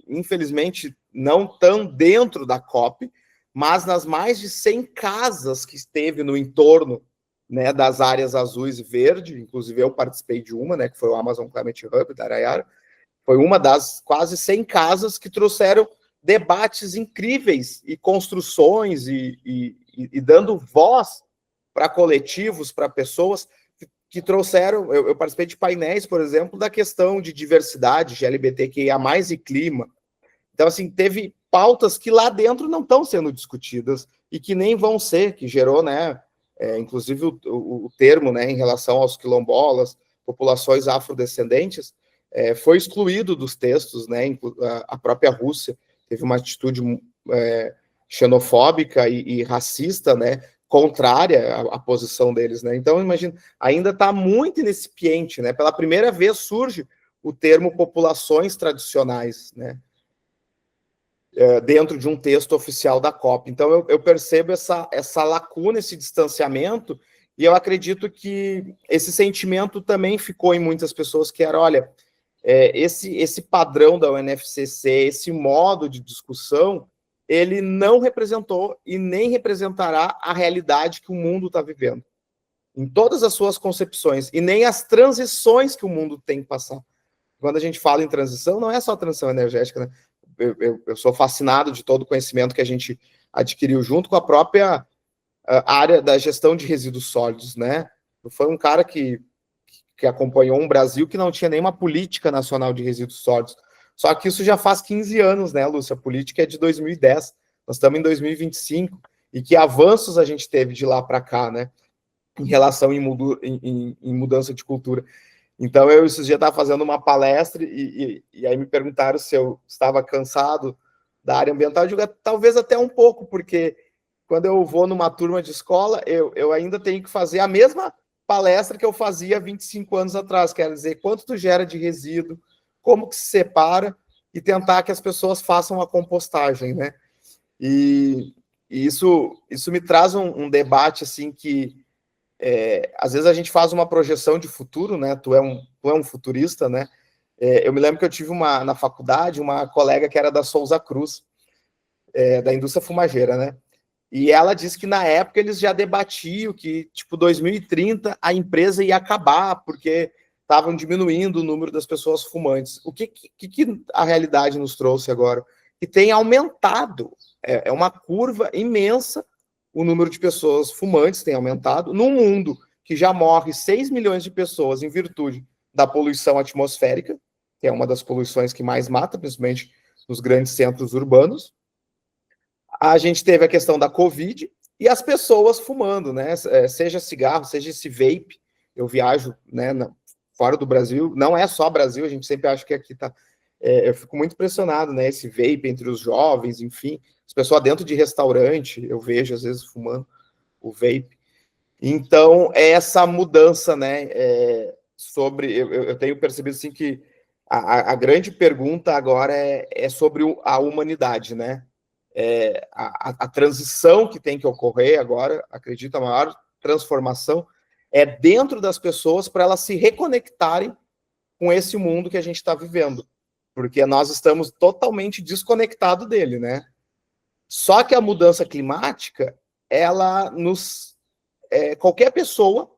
infelizmente, não tão dentro da COP, mas nas mais de 100 casas que esteve no entorno, né, das áreas azuis e verde, inclusive eu participei de uma, né, que foi o Amazon Climate Hub da Araiara, foi uma das quase 100 casas que trouxeram debates incríveis e construções e dando voz para coletivos, para pessoas que trouxeram, eu participei de painéis, por exemplo, da questão de diversidade, LGBTQIA+, e clima. Então, assim, teve pautas que lá dentro não estão sendo discutidas e que nem vão ser, que gerou, né, inclusive o termo, né, em relação aos quilombolas, populações afrodescendentes, foi excluído dos textos, né, a própria Rússia teve uma atitude xenofóbica e racista, né, contrária à posição deles, né? Então, imagina, ainda está muito incipiente, né? Pela primeira vez surge o termo populações tradicionais, né? Dentro de um texto oficial da COP. Então, eu percebo essa lacuna, esse distanciamento, e eu acredito que esse sentimento também ficou em muitas pessoas, que era, olha, esse padrão da UNFCCC, esse modo de discussão, ele não representou e nem representará a realidade que o mundo está vivendo, em todas as suas concepções, e nem as transições que o mundo tem que passar. Quando a gente fala em transição, não é só transição energética, né? Eu sou fascinado de todo o conhecimento que a gente adquiriu junto com a própria área da gestão de resíduos sólidos, né? Foi um cara que acompanhou um Brasil que não tinha nenhuma política nacional de resíduos sólidos. Só que isso já faz 15 anos, né, Lúcia? A política é de 2010, nós estamos em 2025, e que avanços a gente teve de lá para cá, né, em relação em mudança de cultura. Então, eu esses dias estava fazendo uma palestra e aí me perguntaram se eu estava cansado da área ambiental. Eu digo, talvez até um pouco, porque quando eu vou numa turma de escola, eu ainda tenho que fazer a mesma palestra que eu fazia 25 anos atrás, quer dizer, quanto tu gera de resíduo, como que se separa, e tentar que as pessoas façam a compostagem, né? E isso me traz um debate, assim, que às vezes a gente faz uma projeção de futuro, né? Tu é um futurista, né? Eu me lembro que eu tive na faculdade uma colega que era da Souza Cruz, da indústria fumageira, né? E ela disse que na época eles já debatiam que, tipo, 2030 a empresa ia acabar, porque estavam diminuindo o número das pessoas fumantes. O que a realidade nos trouxe agora? Que tem aumentado, é uma curva imensa, o número de pessoas fumantes tem aumentado, num mundo que já morre 6 milhões de pessoas em virtude da poluição atmosférica, que é uma das poluições que mais mata, principalmente nos grandes centros urbanos. A gente teve a questão da Covid e as pessoas fumando, né? Seja cigarro, seja esse vape. Eu viajo, né, fora do Brasil, não é só Brasil, a gente sempre acha que aqui tá. Eu fico muito impressionado, né? Esse vape entre os jovens, enfim, as pessoas dentro de restaurante, eu vejo às vezes fumando o vape. Então, é essa mudança, né? Eu tenho percebido assim que a grande pergunta agora é sobre a humanidade, né? A transição que tem que ocorrer agora, acredito, a maior transformação é dentro das pessoas para elas se reconectarem com esse mundo que a gente está vivendo, porque nós estamos totalmente desconectados dele, né? Só que a mudança climática, ela qualquer pessoa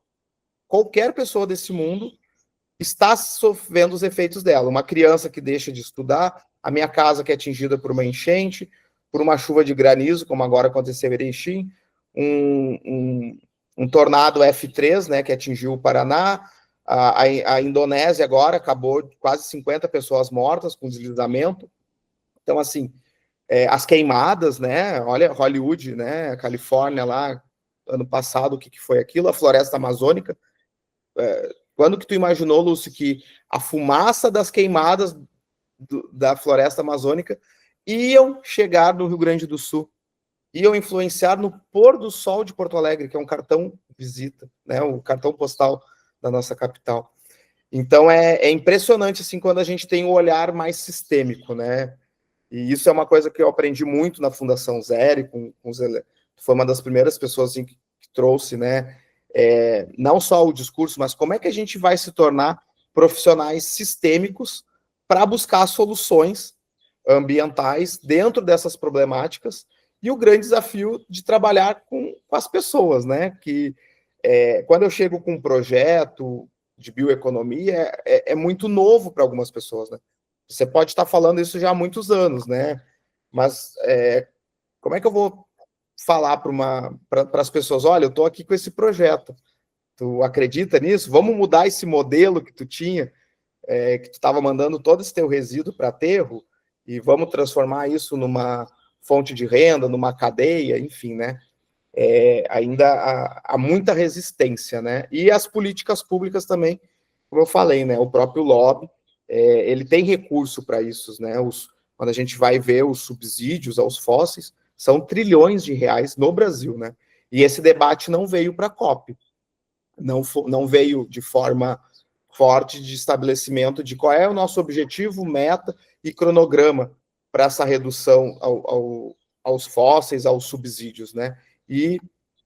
desse mundo está sofrendo os efeitos dela. Uma criança que deixa de estudar, a minha casa que é atingida por uma enchente, por uma chuva de granizo, como agora aconteceu em Erechim, um tornado F3, né, que atingiu o Paraná, a Indonésia agora acabou quase 50 pessoas mortas com deslizamento. Então, assim, as queimadas, né, olha, Hollywood, né, Califórnia lá, ano passado, o que foi aquilo? A floresta amazônica. Quando que tu imaginou, Lúcio, que a fumaça das queimadas da floresta amazônica iam chegar no Rio Grande do Sul, iam influenciar no pôr do sol de Porto Alegre, que é um cartão visita, né, o cartão postal da nossa capital. Então é impressionante assim quando a gente tem um olhar mais sistêmico, né? E isso é uma coisa que eu aprendi muito na Fundação Zero, foi uma das primeiras pessoas assim, que trouxe, né? Não só o discurso, mas como é que a gente vai se tornar profissionais sistêmicos para buscar soluções ambientais dentro dessas problemáticas, e o grande desafio de trabalhar com as pessoas, né? Que quando eu chego com um projeto de bioeconomia, é muito novo para algumas pessoas, né? Você pode estar falando isso já há muitos anos, né? Mas como é que eu vou falar para as pessoas, olha, eu estou aqui com esse projeto, tu acredita nisso? Vamos mudar esse modelo que tu tinha, que tu estava mandando todo esse teu resíduo para aterro, e vamos transformar isso numa fonte de renda, numa cadeia, enfim, né? Ainda há muita resistência, né? E as políticas públicas também, como eu falei, né? O próprio lobby, ele tem recurso para isso, né? Quando a gente vai ver os subsídios aos fósseis, são trilhões de reais no Brasil, né? E esse debate não veio para a COP, não veio de forma forte de estabelecimento de qual é o nosso objetivo, meta e cronograma para essa redução aos fósseis, aos subsídios, né? E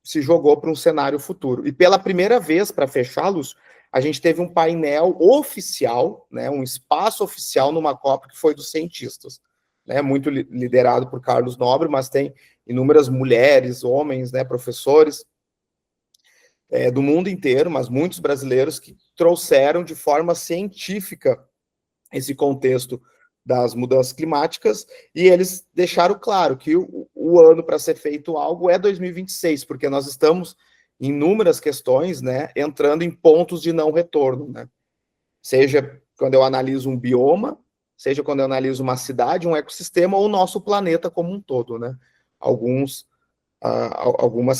se jogou para um cenário futuro. E pela primeira vez, para fechá-los, a gente teve um painel oficial, né, um espaço oficial numa COP que foi dos cientistas, né, muito liderado por Carlos Nobre, mas tem inúmeras mulheres, homens, né, professores do mundo inteiro, mas muitos brasileiros que trouxeram de forma científica esse contexto das mudanças climáticas, e eles deixaram claro que o ano para ser feito algo é 2026, porque nós estamos em inúmeras questões, né, entrando em pontos de não retorno, né? Seja quando eu analiso um bioma, seja quando eu analiso uma cidade, um ecossistema, ou o nosso planeta como um todo, né? Algumas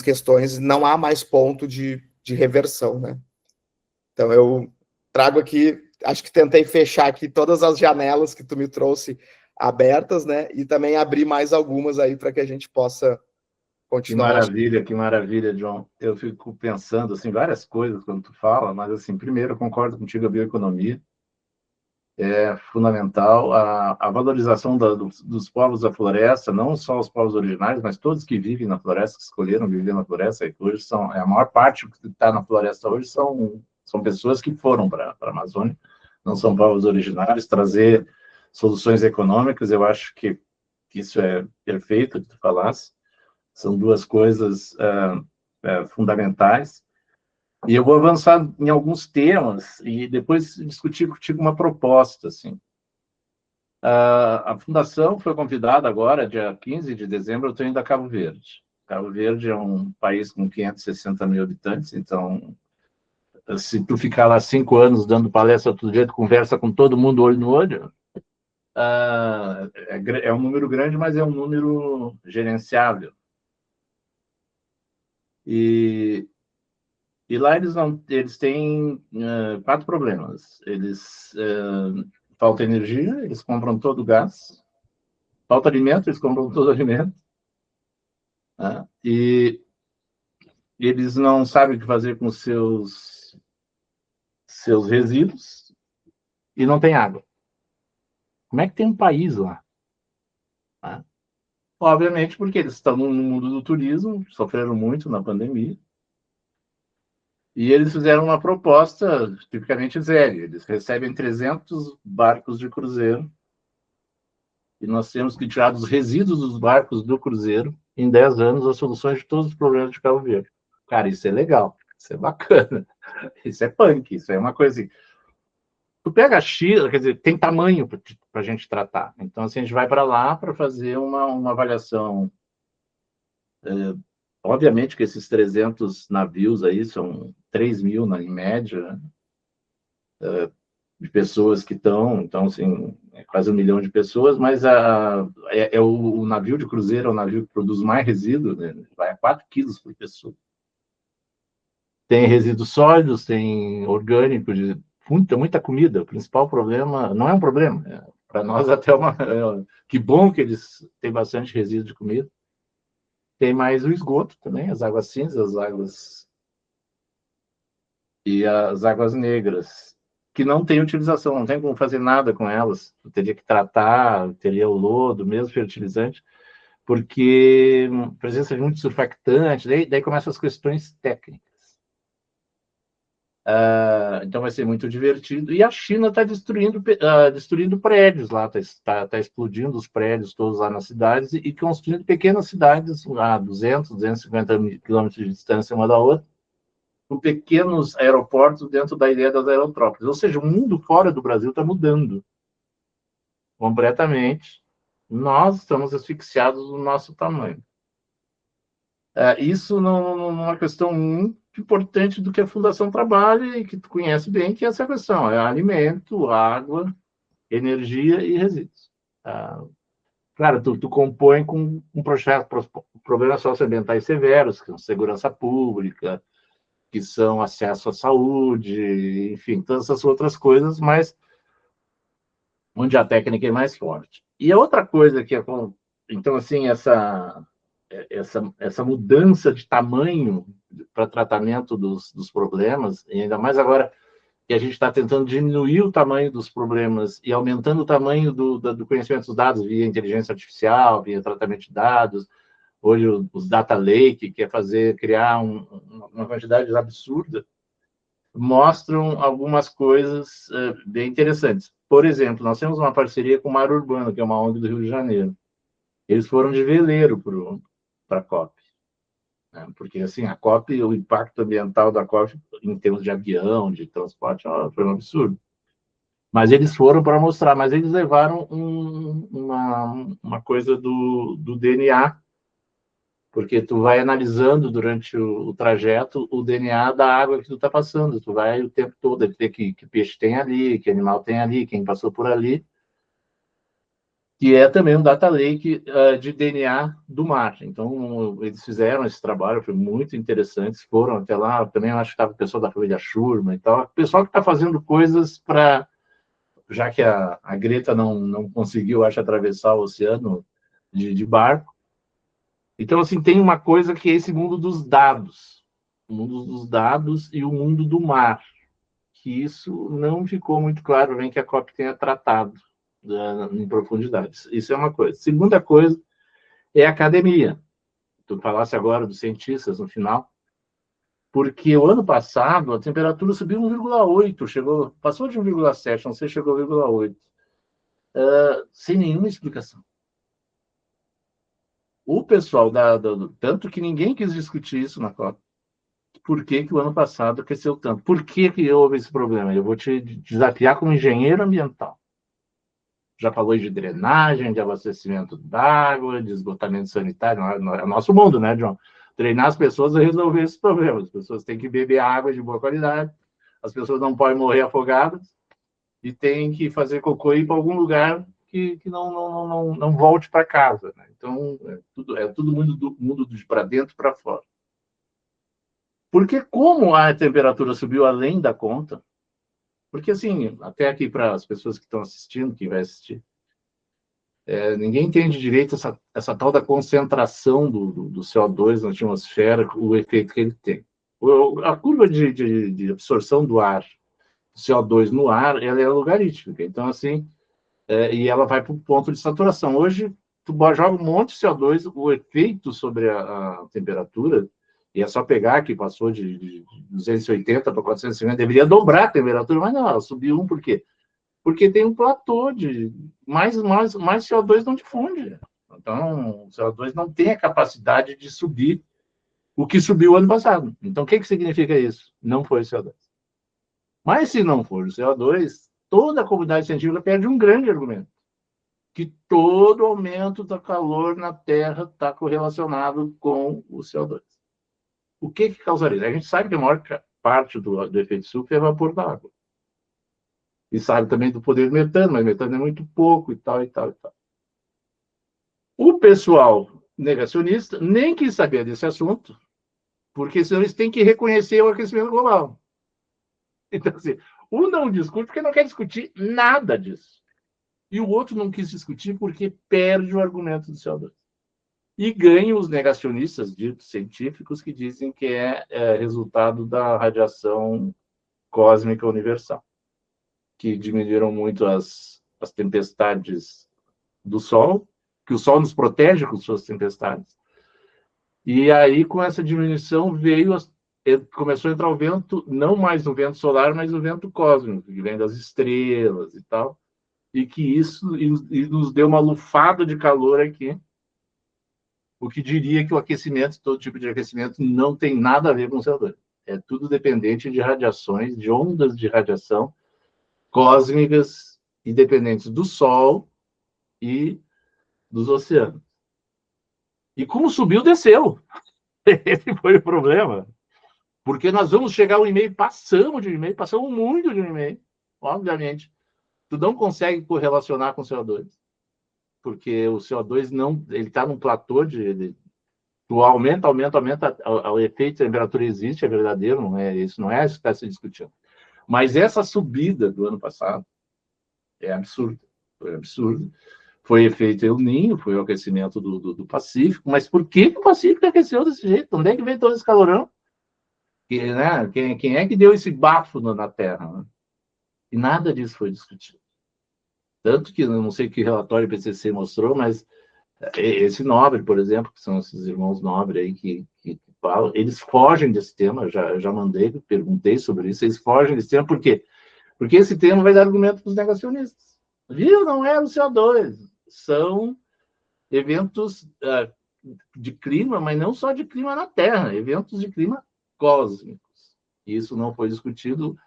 questões não há mais ponto de reversão, né? Então eu trago aqui, acho que tentei fechar aqui todas as janelas que tu me trouxe abertas, né? E também abrir mais algumas aí para que a gente possa continuar. Que maravilha, John. Eu fico pensando assim várias coisas quando tu fala, mas assim, primeiro eu concordo contigo, a bioeconomia é fundamental, a valorização dos povos da floresta, não só os povos originários, mas todos que vivem na floresta, que escolheram viver na floresta, que hoje são, a maior parte que está na floresta hoje são pessoas que foram para a Amazônia, não são povos originários, trazer soluções econômicas, eu acho que isso é perfeito que tu falasse, são duas coisas fundamentais. E eu vou avançar em alguns temas e depois discutir contigo uma proposta. Assim. A Fundação foi convidada agora, dia 15 de dezembro, eu estou indo a Cabo Verde. Cabo Verde é um país com 560 mil habitantes, então, se tu ficar lá 5 anos dando palestra todo dia, tu conversa com todo mundo olho no olho, é um número grande, mas é um número gerenciável. E lá eles têm 4 problemas. Falta energia, eles compram todo o gás. Falta alimento, eles compram todo o alimento. Né? E eles não sabem o que fazer com seus resíduos e não tem água. Como é que tem um país lá? Né? Obviamente porque eles estão no mundo do turismo, sofreram muito na pandemia. E eles fizeram uma proposta tipicamente zero. Eles recebem 300 barcos de cruzeiro e nós temos que tirar dos resíduos dos barcos do cruzeiro, em 10 anos, as soluções de todos os problemas de Cabo Verde. Cara, isso é legal, isso é bacana, isso é punk, isso é uma coisa assim. Tu pega a China, quer dizer, tem tamanho para a gente tratar. Então, assim, a gente vai para lá para fazer uma avaliação. Obviamente que esses 300 navios aí são 3 mil, em média, de pessoas que estão, então, assim, é quase 1 milhão de pessoas, mas o navio de cruzeiro é o navio que produz mais resíduo, né? Vai a 4 quilos por pessoa. Tem resíduos sólidos, tem orgânicos, muita comida. O principal problema, não é um problema, Para nós, até uma. Que bom que eles têm bastante resíduo de comida. Tem mais o esgoto também, as águas cinzas, as águas. E as águas negras, que não tem utilização, não tem como fazer nada com elas. Eu teria que tratar, teria o lodo, mesmo fertilizante, porque presença de muito surfactante, daí começam as questões técnicas. Então vai ser muito divertido. E a China está destruindo prédios lá, está explodindo os prédios todos lá nas cidades e construindo pequenas cidades a 250 quilômetros de distância uma da outra, com pequenos aeroportos dentro da ilha das aerótropes. Ou seja, o mundo fora do Brasil está mudando completamente. Nós estamos asfixiados do nosso tamanho. Isso não é uma questão muito importante do que a Fundação trabalha e que tu conhece bem, que é essa questão, é alimento, água, energia e resíduos. Claro, tu compõe com um projeto, problemas socioambientais severos, que são segurança pública, que são acesso à saúde, enfim, todas essas outras coisas, mas onde a técnica é mais forte. E a outra coisa que é, então, assim, essa mudança de tamanho para tratamento dos problemas, e ainda mais agora que a gente está tentando diminuir o tamanho dos problemas e aumentando o tamanho do conhecimento dos dados via inteligência artificial, via tratamento de dados. Hoje, os data lake, que é criar uma quantidade absurda, mostram algumas coisas bem interessantes. Por exemplo, nós temos uma parceria com o Mar Urbano, que é uma ONG do Rio de Janeiro. Eles foram de veleiro para a COP. Né? Porque, assim, a COP, o impacto ambiental da COP, em termos de avião, de transporte, foi um absurdo. Mas eles foram para mostrar, mas eles levaram uma coisa do DNA, porque tu vai analisando durante o trajeto o DNA da água que tu está passando. Tu vai o tempo todo ver que peixe tem ali, que animal tem ali, quem passou por ali, que é também um data lake de DNA do mar. Então, eles fizeram esse trabalho, foi muito interessante, foram até lá, também eu acho que estava o pessoal da família Schurman e tal, o pessoal que está fazendo coisas para, já que a Greta não conseguiu, acho, atravessar o oceano de barco. Então, assim, tem uma coisa que é esse mundo dos dados, o mundo dos dados e o mundo do mar, que isso não ficou muito claro, bem que a COP tenha tratado em profundidade. Isso é uma coisa. Segunda coisa é a academia. Tu falasse agora dos cientistas no final, porque o ano passado a temperatura subiu 1,8, passou de 1,7, não sei, chegou a 1,8, sem nenhuma explicação. O pessoal tanto que ninguém quis discutir isso na COP. Por que o ano passado aqueceu tanto? Por que houve esse problema? Eu vou te desafiar como engenheiro ambiental. Já falou de drenagem, de abastecimento d'água, de esgotamento sanitário, não é o nosso mundo, né, John? Treinar as pessoas a resolver esses problemas. As pessoas têm que beber água de boa qualidade, as pessoas não podem morrer afogadas e têm que fazer cocô e ir para algum lugar que não volte para casa. Né? Então, é tudo mundo de para dentro para fora. Porque como a temperatura subiu além da conta, porque assim, até aqui para as pessoas que estão assistindo, que vai assistir, ninguém entende direito essa tal da concentração do CO2 na atmosfera, o efeito que ele tem. A curva de absorção do ar, do CO2 no ar, ela é logarítmica. Então, assim, e ela vai para o ponto de saturação. Hoje, tu joga um monte de CO2, o efeito sobre a temperatura, e é só pegar que passou de 280 para 450, deveria dobrar a temperatura, mas não, ela subiu por quê? Porque tem um platô de mais CO2 não difunde. Então, o CO2 não tem a capacidade de subir o que subiu ano passado. Então, o que significa isso? Não foi o CO2. Mas se não for o CO2, toda a comunidade científica perde um grande argumento, que todo aumento do calor na Terra está correlacionado com o CO2. O que causaria? A gente sabe que a maior parte do efeito estufa é vapor d'água. E sabe também do poder do metano, mas metano é muito pouco e tal, e tal, e tal. O pessoal negacionista nem quis saber desse assunto, porque senão eles têm que reconhecer o aquecimento global. Então, assim, não discute porque não quer discutir nada disso. E o outro não quis discutir porque perde o argumento do CO2. E ganham os negacionistas ditos científicos que dizem que é resultado da radiação cósmica universal, que diminuíram muito as tempestades do Sol, que o Sol nos protege com suas tempestades. E aí, com essa diminuição, começou a entrar o vento, não mais o vento solar, mas o vento cósmico, que vem das estrelas e tal, e que isso nos deu uma lufada de calor aqui, o que diria que o aquecimento, todo tipo de aquecimento, não tem nada a ver com o CO2. É tudo dependente de radiações, de ondas de radiação cósmicas e dependentes do Sol e dos oceanos. E como subiu, desceu. Esse foi o problema. Porque nós vamos chegar a 1,5, passamos de 1,5, passamos muito de 1,5, obviamente. Tu não consegue correlacionar com o CO2, porque o CO2 não, ele está num platô tu aumenta, o efeito de temperatura existe, é verdadeiro, não é isso que está se discutindo. Mas essa subida do ano passado é absurda, foi absurdo. Foi efeito El Niño, foi o aquecimento do Pacífico, mas por que o Pacífico aqueceu desse jeito? Onde é que veio todo esse calorão? Né? Quem é que deu esse bafo na Terra? Né? E nada disso foi discutido. Tanto que, não sei que relatório o IPCC mostrou, mas esse Nobre, por exemplo, que são esses irmãos Nobre aí que falam, eles fogem desse tema, já mandei, perguntei sobre isso, eles fogem desse tema, por quê? Porque esse tema vai dar argumento para os negacionistas. Viu? Não é o CO2, são eventos de clima, mas não só de clima na Terra, eventos de clima cósmicos. Isso não foi discutido.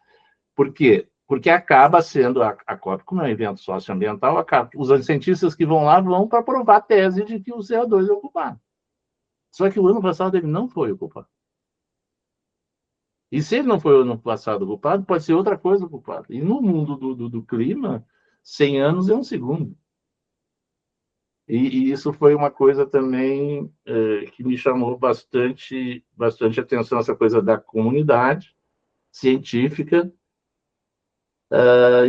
Por quê? Porque acaba sendo a COP, como é um evento socioambiental, os cientistas que vão lá vão para provar a tese de que o CO2 é o culpado. Só que o ano passado ele não foi o culpado. E se ele não foi o ano passado o culpado, pode ser outra coisa o culpado. E no mundo do clima, 100 anos é um segundo. E isso foi uma coisa também que me chamou bastante atenção, essa coisa da comunidade científica.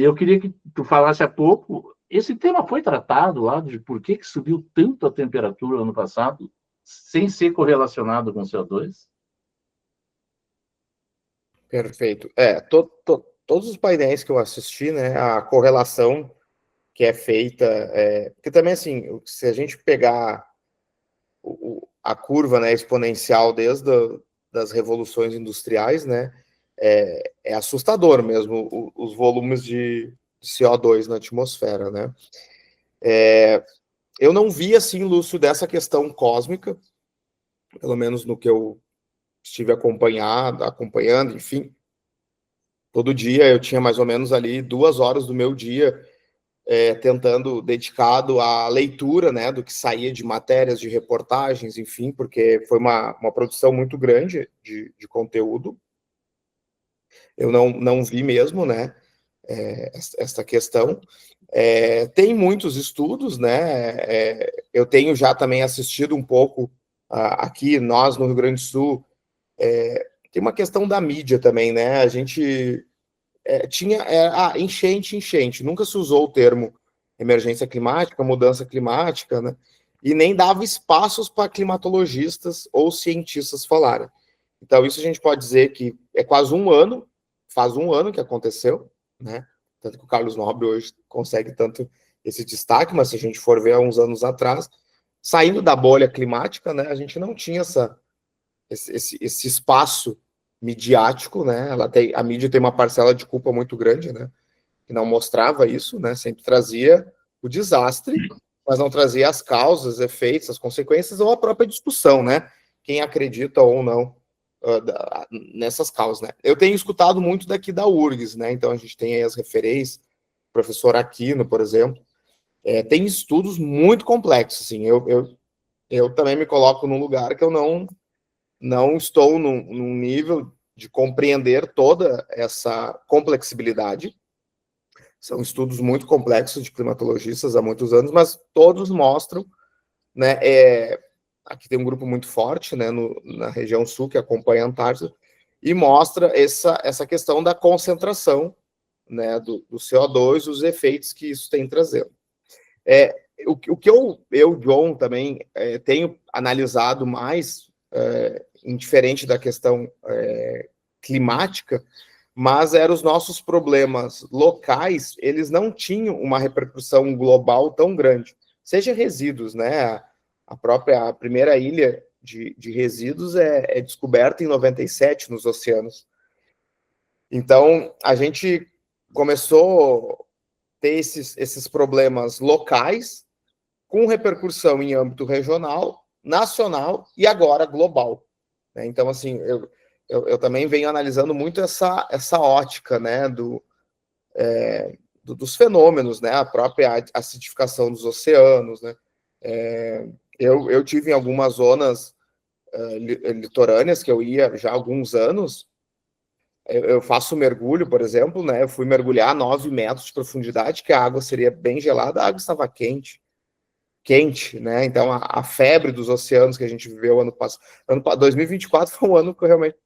Eu queria que tu falasse há pouco, esse tema foi tratado lá, de por que subiu tanto a temperatura no ano passado, sem ser correlacionado com o CO2? Perfeito. Todos os painéis que eu assisti, né, a correlação que é feita, porque também, assim, se a gente pegar a curva, né, exponencial desde das revoluções industriais, né, é assustador mesmo os volumes de CO2 na atmosfera, né. Eu não vi, assim, Lúcio, dessa questão cósmica, pelo menos no que eu estive acompanhando, enfim. Todo dia eu tinha mais ou menos ali 2 horas do meu dia dedicado à leitura, né, do que saía de matérias, de reportagens, enfim, porque foi uma produção muito grande de conteúdo. Eu não vi mesmo, né, essa questão. Tem muitos estudos, né, eu tenho já também assistido um pouco aqui, nós no Rio Grande do Sul, tem uma questão da mídia também, né, a gente tinha enchente, nunca se usou o termo emergência climática, mudança climática, né? E nem dava espaços para climatologistas ou cientistas falarem. Então, isso a gente pode dizer que é quase faz um ano que aconteceu, né? Tanto que o Carlos Nobre hoje consegue tanto esse destaque, mas se a gente for ver há uns anos atrás, saindo da bolha climática, né? A gente não tinha esse espaço midiático, né? A mídia tem uma parcela de culpa muito grande, né? Que não mostrava isso, né? Sempre trazia o desastre, mas não trazia as causas, efeitos, as consequências ou a própria discussão, né? Quem acredita ou não nessas causas, né? Eu tenho escutado muito daqui da URGS, né? Então a gente tem aí as referências, o professor Aquino, por exemplo, tem estudos muito complexos, assim. Eu também me coloco num lugar que eu não estou num nível de compreender toda essa complexibilidade. São estudos muito complexos de climatologistas há muitos anos, mas todos mostram, né? Aqui tem um grupo muito forte, né, na região sul que acompanha a Antártida e mostra essa questão da concentração, né, do CO2, os efeitos que isso tem trazendo. O que eu, John, também tenho analisado mais, indiferente da questão climática, mas eram os nossos problemas locais, eles não tinham uma repercussão global tão grande. Seja resíduos, né? A primeira ilha de resíduos é descoberta em 97 nos oceanos. Então, a gente começou a ter esses problemas locais, com repercussão em âmbito regional, nacional e agora global. Então, assim, eu também venho analisando muito essa ótica, né, dos fenômenos, né, a própria acidificação dos oceanos, né. Eu tive em algumas zonas litorâneas que eu ia já há alguns anos. Eu faço mergulho, por exemplo, né, eu fui mergulhar a 9 metros de profundidade, que a água seria bem gelada, a água estava quente, né? Então a febre dos oceanos que a gente viveu ano passado, 2024 foi um ano que realmente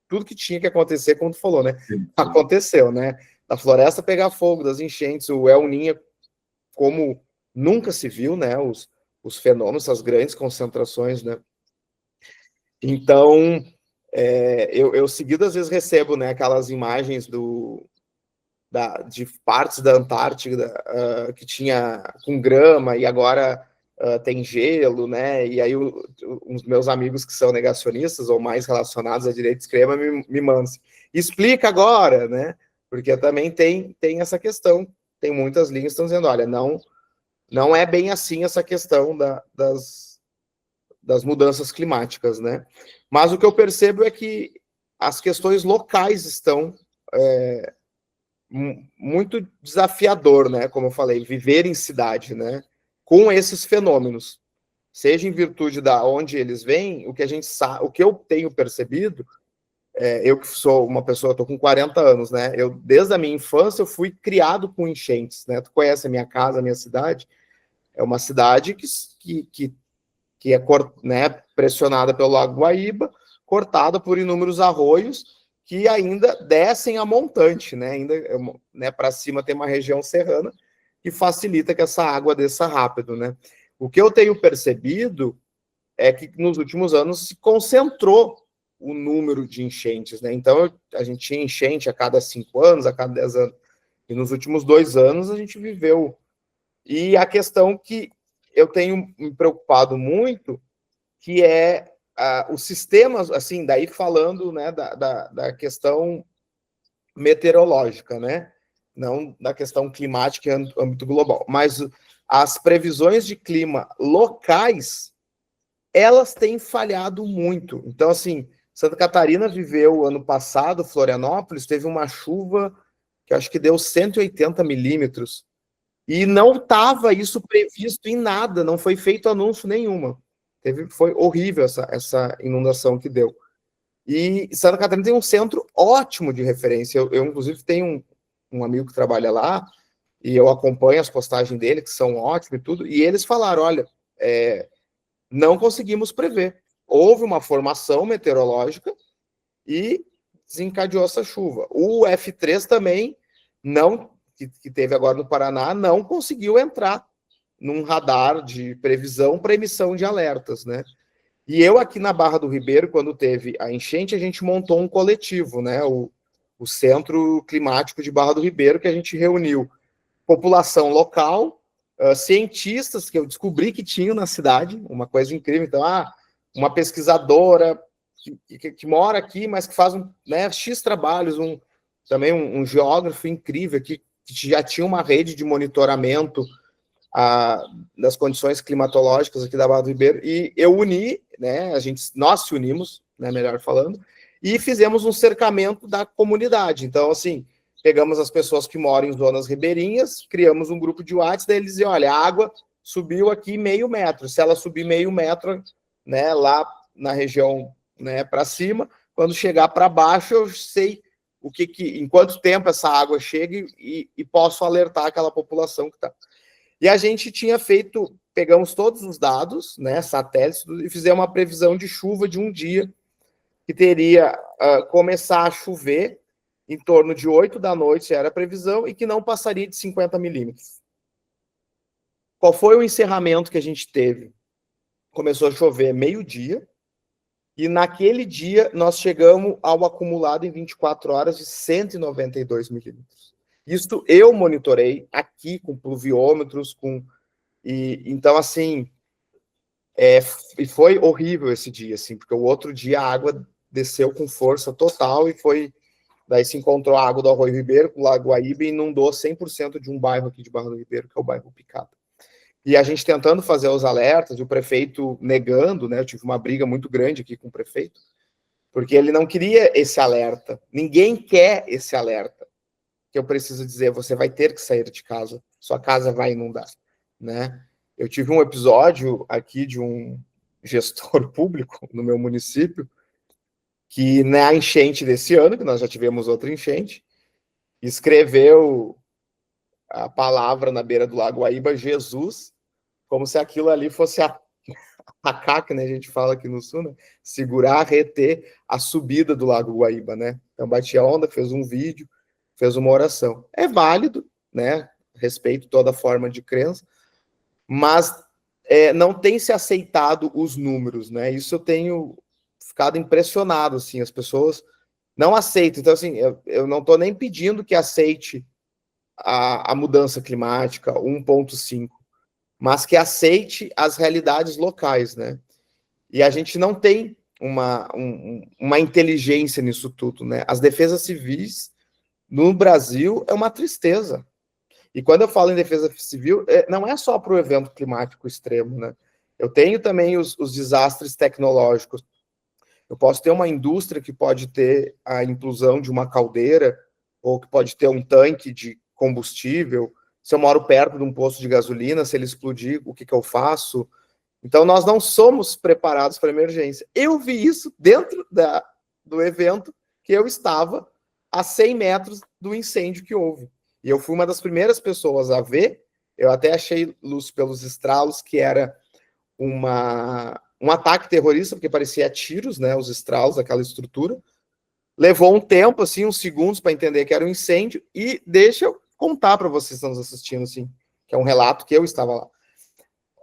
tudo que tinha que acontecer, como tu falou, né? Sim. Aconteceu, né? Da floresta pegar fogo, das enchentes, o El Niño, como nunca se viu, né? Os fenômenos, as grandes concentrações, né? Então, eu seguido às vezes recebo, né, aquelas imagens de partes da Antártida que tinha com grama e agora tem gelo, né? E aí os meus amigos que são negacionistas ou mais relacionados à direita extrema me mandam assim, explica agora, né? Porque também tem essa questão, tem muitas linhas que estão dizendo, olha, não é bem assim essa questão das mudanças climáticas, né? Mas o que eu percebo é que as questões locais estão muito desafiador, né? Como eu falei, viver em cidade, né? Com esses fenômenos, seja em virtude da onde eles vêm, o que a gente sabe, o que eu tenho percebido, eu que sou uma pessoa, estou com 40 anos, né? Eu desde a minha infância eu fui criado com enchentes, né? Tu conhece a minha casa, a minha cidade? É uma cidade que é, né, pressionada pelo Lago Guaíba, cortada por inúmeros arroios que ainda descem a montante, né? Ainda, né, para cima tem uma região serrana que facilita que essa água desça rápido, né? O que eu tenho percebido é que nos últimos anos se concentrou o número de enchentes, né? Então a gente tinha enchente a cada 5 anos, a cada 10 anos, e nos últimos 2 anos a gente viveu. E a questão que eu tenho me preocupado muito, que é os sistemas, assim, daí falando, né, da questão meteorológica, né, não da questão climática em âmbito global, mas as previsões de clima locais, elas têm falhado muito. Então, assim, Santa Catarina viveu ano passado, Florianópolis teve uma chuva que acho que deu 180 milímetros, e não estava isso previsto em nada, não foi feito anúncio nenhuma. Foi horrível essa inundação que deu. E Santa Catarina tem um centro ótimo de referência. Eu inclusive, tenho um amigo que trabalha lá, e eu acompanho as postagens dele, que são ótimas e tudo, e eles falaram, olha, não conseguimos prever. Houve uma formação meteorológica e desencadeou essa chuva. O F3 também, que teve agora no Paraná, não conseguiu entrar num radar de previsão para emissão de alertas, né? E eu aqui na Barra do Ribeiro, quando teve a enchente, a gente montou um coletivo, né? O Centro Climático de Barra do Ribeiro, que a gente reuniu população local, cientistas que eu descobri que tinham na cidade, uma coisa incrível. Então, uma pesquisadora que mora aqui, mas que faz X trabalhos, também um geógrafo incrível que já tinha uma rede de monitoramento das condições climatológicas aqui da Barra do Ribeiro, e eu uni, né, nós se unimos, né, melhor falando, e fizemos um cercamento da comunidade. Então, assim, pegamos as pessoas que moram em zonas ribeirinhas, criamos um grupo de WhatsApp, daí eles diziam, olha, a água subiu aqui meio metro, se ela subir meio metro, né, lá na região, né, para cima, quando chegar para baixo, eu sei em quanto tempo essa água chega e posso alertar aquela população que está. E a gente tinha pegamos todos os dados, né, satélites, e fizemos uma previsão de chuva de um dia que teria começar a chover em torno de 8 da noite, era a previsão, e que não passaria de 50 milímetros. Qual foi o encerramento que a gente teve? Começou a chover meio-dia, e naquele dia nós chegamos ao acumulado em 24 horas de 192 milímetros. Isso eu monitorei aqui com pluviômetros, então, assim, e foi horrível esse dia, assim, porque o outro dia a água desceu com força total e daí se encontrou a água do Arroio Ribeiro com o Lago Guaíba e inundou 100% de um bairro aqui de Barra do Ribeiro, que é o bairro Picada. E a gente tentando fazer os alertas, e o prefeito negando, né? Eu tive uma briga muito grande aqui com o prefeito, porque ele não queria esse alerta. Ninguém quer esse alerta. Que eu preciso dizer, você vai ter que sair de casa, sua casa vai inundar, né? Eu tive um episódio aqui de um gestor público no meu município, que na enchente desse ano, que nós já tivemos outra enchente, escreveu a palavra na beira do Lago Guaíba, Jesus, como se aquilo ali fosse a CAC, né, a gente fala aqui no Sul, né, segurar, reter a subida do Lago Guaíba, né? Então batia onda, fez um vídeo, fez uma oração. É válido, né? Respeito toda forma de crença, mas não tem se aceitado os números, né? Isso eu tenho ficado impressionado, assim, as pessoas não aceitam. Então, assim, eu não estou nem pedindo que aceite a mudança climática 1.5, mas que aceite as realidades locais, né? E a gente não tem uma inteligência nisso tudo, né? As defesas civis no Brasil é uma tristeza. E quando eu falo em defesa civil, não é só para o evento climático extremo, né? Eu tenho também os desastres tecnológicos. Eu posso ter uma indústria que pode ter a implosão de uma caldeira, ou que pode ter um tanque de combustível. Se eu moro perto de um posto de gasolina, se ele explodir, o que eu faço? Então, nós não somos preparados para emergência. Eu vi isso dentro do evento que eu estava a 100 metros do incêndio que houve. E eu fui uma das primeiras pessoas a ver. Eu até achei, luz pelos estralos, que era um ataque terrorista, porque parecia tiros, né, os estralos daquela estrutura. Levou um tempo, assim, uns segundos para entender que era um incêndio. E deixa eu contar para vocês que estão nos assistindo, assim, que é um relato que eu estava lá.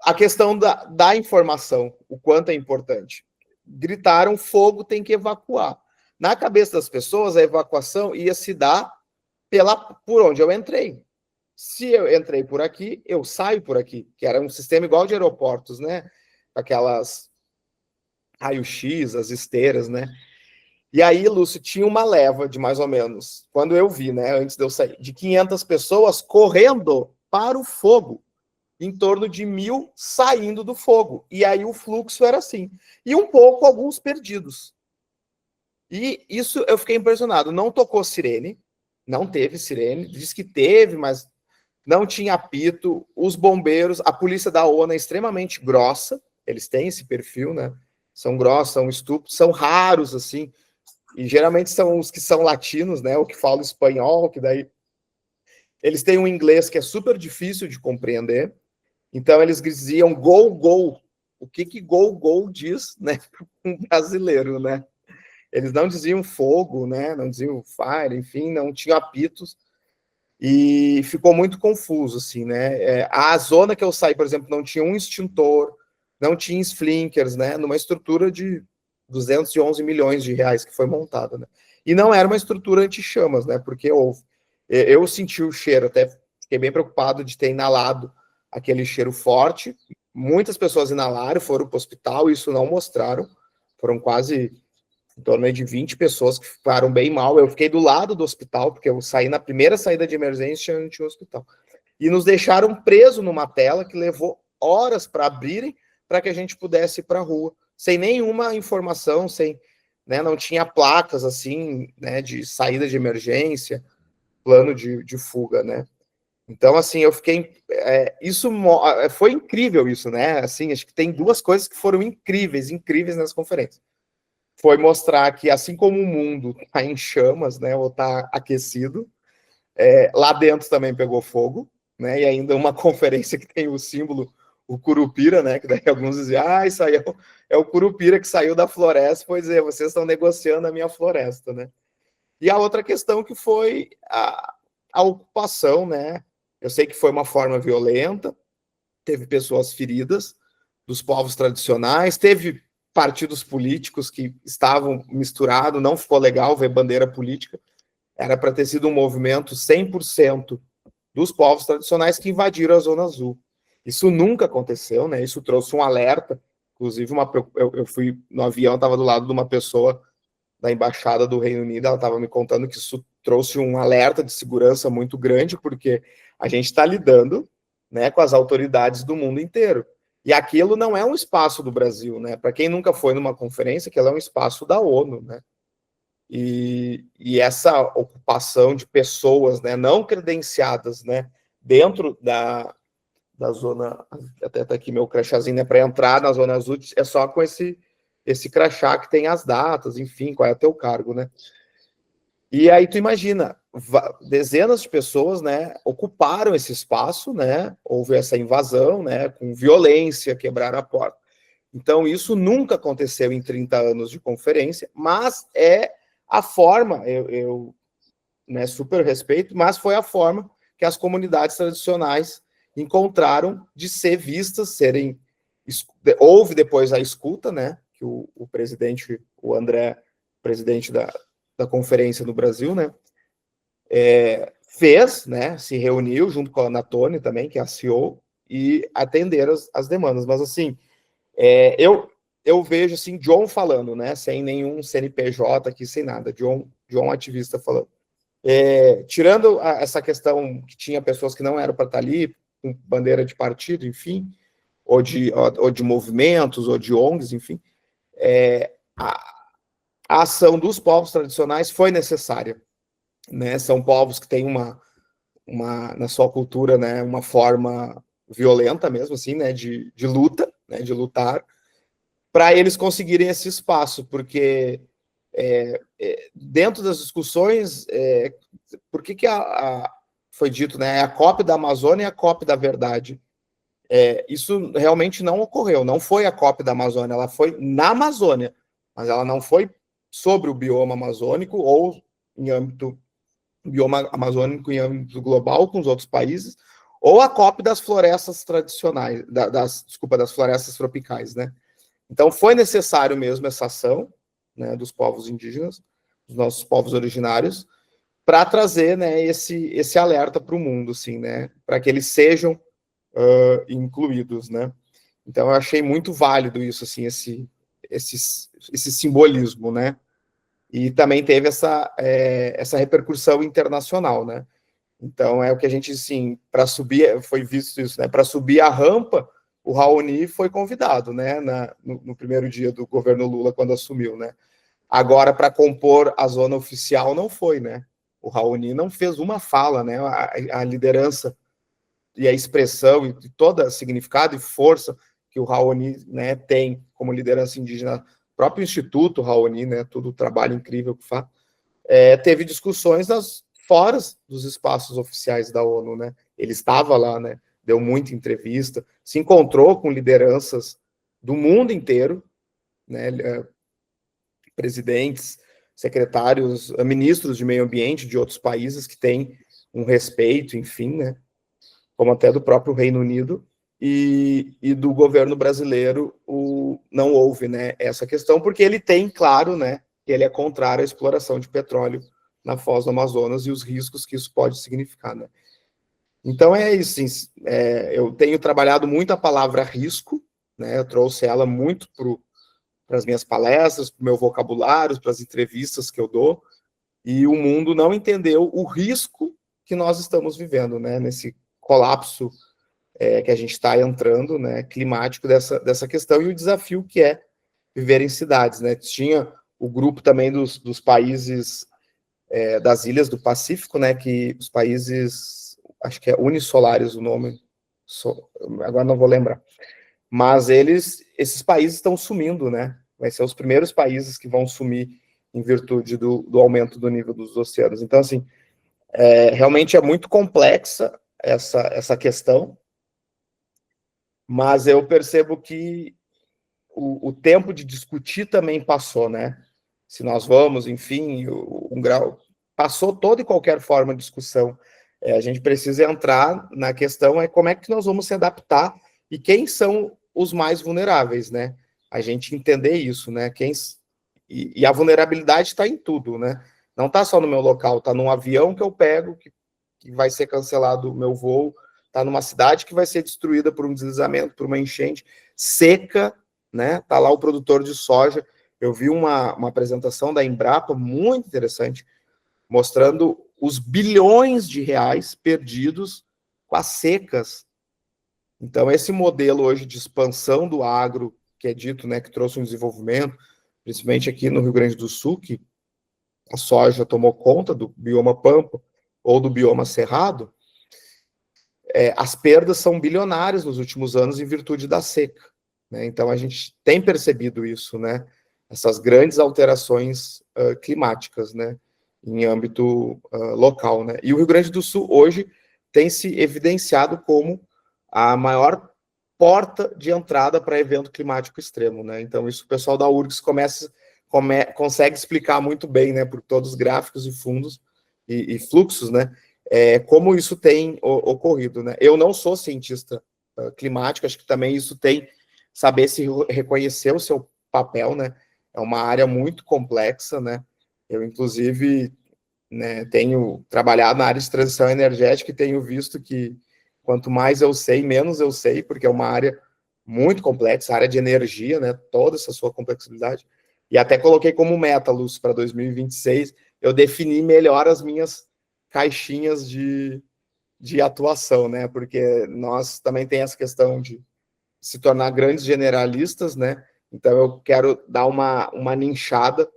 A questão da informação, o quanto é importante. Gritaram, fogo, tem que evacuar. Na cabeça das pessoas, a evacuação ia se dar por onde eu entrei. Se eu entrei por aqui, eu saio por aqui, que era um sistema igual de aeroportos, né? Aquelas raio-x, as esteiras, né? E aí, Lúcio, tinha uma leva de mais ou menos, quando eu vi, né, antes de eu sair, de 500 pessoas correndo para o fogo, em torno de 1.000 saindo do fogo. E aí o fluxo era assim. E um pouco, alguns perdidos. E isso eu fiquei impressionado. Não tocou sirene, não teve sirene, diz que teve, mas não tinha apito. Os bombeiros, a polícia da ONU é extremamente grossa, eles têm esse perfil, né? São grossos, são estúpidos, são raros, assim, e geralmente são os que são latinos, né? O que falam espanhol, que daí eles têm um inglês que é super difícil de compreender. Então eles diziam gol, gol. O que gol, gol diz, né, para um brasileiro, né? Eles não diziam fogo, né? Não diziam fire, enfim, não tinham apitos. E ficou muito confuso, assim, né? A zona que eu saí, por exemplo, não tinha um extintor, não tinha sprinkers, né? Numa estrutura de 211 milhões de reais que foi montada, né? E não era uma estrutura anti-chamas, né? Porque eu senti o cheiro, até fiquei bem preocupado de ter inalado aquele cheiro forte. Muitas pessoas inalaram, foram para o hospital, isso não mostraram. Foram quase em torno de 20 pessoas que ficaram bem mal. Eu fiquei do lado do hospital, porque eu saí na primeira saída de emergência e não tinha um hospital. E nos deixaram presos numa tela que levou horas para abrirem, para que a gente pudesse ir para a rua, sem nenhuma informação, né, não tinha placas assim, né, de saída de emergência, plano de fuga, né? Então, assim, eu fiquei... isso foi incrível, isso, né? Assim, acho que tem duas coisas que foram incríveis nessa conferência. Foi mostrar que, assim como o mundo está em chamas, né, ou está aquecido, lá dentro também pegou fogo, né? E ainda uma conferência que tem o símbolo, o Curupira, né? Que daí alguns diziam, isso aí é o Curupira que saiu da floresta, pois é, vocês estão negociando a minha floresta, né? E a outra questão que foi a ocupação, né? Eu sei que foi uma forma violenta, teve pessoas feridas dos povos tradicionais, teve partidos políticos que estavam misturados, não ficou legal ver bandeira política, era para ter sido um movimento 100% dos povos tradicionais que invadiram a Zona Azul. Isso nunca aconteceu, né? Isso trouxe um alerta, inclusive eu fui no avião, estava do lado de uma pessoa da Embaixada do Reino Unido, ela estava me contando que isso trouxe um alerta de segurança muito grande, porque a gente está lidando, né, com as autoridades do mundo inteiro. E aquilo não é um espaço do Brasil, né? Para quem nunca foi numa conferência, aquilo é um espaço da ONU, né? E essa ocupação de pessoas, né, não credenciadas, né, dentro da zona, até está aqui meu crachazinho, né, para entrar na Zona Azul, é só com esse crachá que tem as datas, enfim, qual é o teu cargo, né? E aí tu imagina, dezenas de pessoas, né, ocuparam esse espaço, né, houve essa invasão, né, com violência, quebraram a porta. Então isso nunca aconteceu em 30 anos de conferência, mas é a forma, eu né, super respeito, mas foi a forma que as comunidades tradicionais encontraram de ser vistas, serem... Houve depois a escuta, né, que o presidente, o André, presidente da conferência no Brasil, né, fez, né, se reuniu junto com a Anatone também, que é a CEO, e atenderam as demandas. Mas, assim, eu vejo, assim, John falando, né, sem nenhum CNPJ aqui, sem nada, John ativista falando. Tirando essa questão que tinha pessoas que não eram para estar ali, com bandeira de partido, enfim, ou de movimentos, ou de ONGs, enfim, a ação dos povos tradicionais foi necessária, né? São povos que têm na sua cultura, né, uma forma violenta mesmo, assim, né, de luta, né, de lutar, para eles conseguirem esse espaço, porque dentro das discussões, por que foi dito, né, a COP da Amazônia e a COP da Verdade? Isso realmente não ocorreu, não foi a COP da Amazônia, ela foi na Amazônia, mas ela não foi sobre o bioma amazônico ou em âmbito bioma amazônico em âmbito global com os outros países, ou a COP das florestas tradicionais, das florestas tropicais, né? Então foi necessário mesmo essa ação, né, dos povos indígenas, dos nossos povos originários, para trazer, né, esse alerta para o mundo, assim, né, para que eles sejam incluídos, né. Então eu achei muito válido isso, assim, esse simbolismo, né. E também teve essa repercussão internacional, né. Então é o que a gente, assim, para subir, foi visto isso, né, para subir a rampa, o Raoni foi convidado, né, no primeiro dia do governo Lula, quando assumiu, né. Agora, para compor a zona oficial, não foi, né. O Raoni não fez uma fala, né, a liderança e a expressão e todo significado e força que o Raoni, né, tem como liderança indígena, o próprio Instituto Raoni, né, todo o trabalho incrível que faz, teve discussões fora dos espaços oficiais da ONU, né? Ele estava lá, né? Deu muita entrevista, se encontrou com lideranças do mundo inteiro, né? Presidentes, secretários, ministros de meio ambiente de outros países que têm um respeito, enfim, né? Como até do próprio Reino Unido, e do governo brasileiro não houve, né, essa questão, porque ele tem, claro, né, que ele é contrário à exploração de petróleo na foz do Amazonas e os riscos que isso pode significar, né. Então é isso, assim, eu tenho trabalhado muito a palavra risco, né, eu trouxe ela muito para as minhas palestras, para o meu vocabulário, para as entrevistas que eu dou, e o mundo não entendeu o risco que nós estamos vivendo, né, nesse colapso que a gente está entrando, né, climático dessa questão, e o desafio que é viver em cidades, né. Tinha o grupo também dos países das ilhas do Pacífico, né, que os países, acho que é Unisolares o nome, agora não vou lembrar, mas esses países estão sumindo, né, vai ser os primeiros países que vão sumir em virtude do aumento do nível dos oceanos. Então, assim, realmente é muito complexa essa questão, mas eu percebo que o tempo de discutir também passou, né? Se nós vamos, enfim, um grau... Passou toda e qualquer forma de discussão. A gente precisa entrar na questão, como é que nós vamos se adaptar e quem são os mais vulneráveis, né? A gente entender isso, né? E a vulnerabilidade está em tudo, né? Não está só no meu local, está num avião que eu pego, que vai ser cancelado o meu voo, está numa cidade que vai ser destruída por um deslizamento, por uma enchente seca, né? Está lá o produtor de soja. Eu vi uma apresentação da Embrapa muito interessante, mostrando os bilhões de reais perdidos com as secas. Então, esse modelo hoje de expansão do agro, que é dito, né, que trouxe um desenvolvimento, principalmente aqui no Rio Grande do Sul, que a soja tomou conta do bioma pampa ou do bioma cerrado, as perdas são bilionárias nos últimos anos em virtude da seca, né? Então, a gente tem percebido isso, né? Essas grandes alterações climáticas, né? Em âmbito local, né? E o Rio Grande do Sul, hoje, tem se evidenciado como a maior porta de entrada para evento climático extremo, né? Então, isso o pessoal da URGS consegue explicar muito bem, né? Por todos os gráficos e fundos e fluxos, né? Como isso tem ocorrido, né? Eu não sou cientista climático, acho que também isso tem saber se reconhecer o seu papel, né? É uma área muito complexa, né? Eu, inclusive, né, tenho trabalhado na área de transição energética e tenho visto que quanto mais eu sei, menos eu sei, porque é uma área muito complexa, a área de energia, né? Toda essa sua complexidade. E até coloquei como meta, Lúcio, para 2026, eu defini melhor as minhas caixinhas de atuação, né? Porque nós também tem essa questão de se tornar grandes generalistas, né? Então eu quero dar uma nichada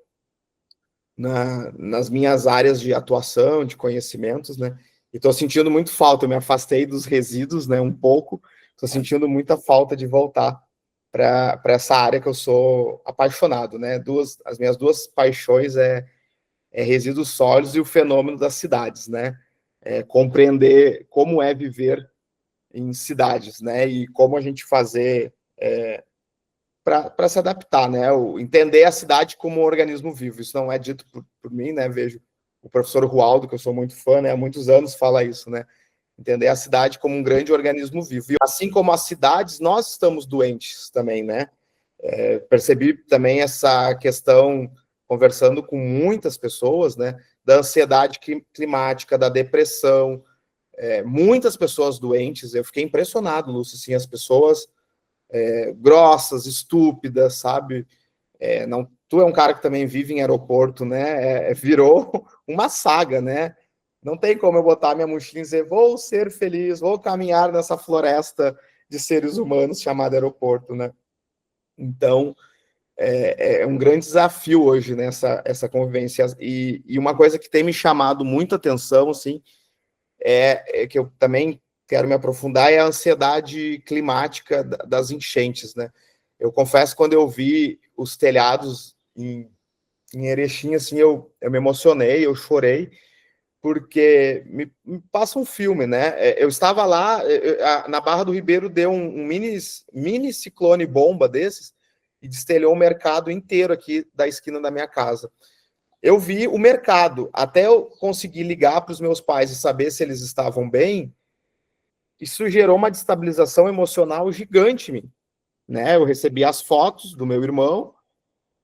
nas minhas áreas de atuação, de conhecimentos, né? E estou sentindo muito falta, eu me afastei dos resíduos, né? Um pouco, estou sentindo muita falta de voltar para essa área que eu sou apaixonado, né? As minhas duas paixões é resíduos sólidos e o fenômeno das cidades, né? Compreender como é viver em cidades, né? E como a gente fazer para se adaptar, né? Entender a cidade como um organismo vivo. Isso não é dito por mim, né? Vejo o professor Rualdo, que eu sou muito fã, né? Há muitos anos fala isso, né? Entender a cidade como um grande organismo vivo. E assim como as cidades, nós estamos doentes também, né? Percebi também essa questão, conversando com muitas pessoas, né? Da ansiedade climática, da depressão, muitas pessoas doentes. Eu fiquei impressionado, Lúcio, assim, as pessoas grossas, estúpidas, sabe? Não, tu é um cara que também vive em aeroporto, né? Virou uma saga, né? Não tem como eu botar minha mochila e dizer vou ser feliz, vou caminhar nessa floresta de seres humanos chamada aeroporto, né? Então, é um grande desafio hoje, né, essa convivência. E uma coisa que tem me chamado muita atenção, assim, que eu também quero me aprofundar, é a ansiedade climática das enchentes, né? Eu confesso, quando eu vi os telhados em Erechim, assim, eu me emocionei, eu chorei, porque me passa um filme, né? Eu estava lá, na Barra do Ribeiro deu um mini ciclone bomba desses e destelhou o mercado inteiro aqui da esquina da minha casa. Eu vi o mercado, até eu conseguir ligar para os meus pais e saber se eles estavam bem, isso gerou uma destabilização emocional gigante em mim, né? Eu recebi as fotos do meu irmão,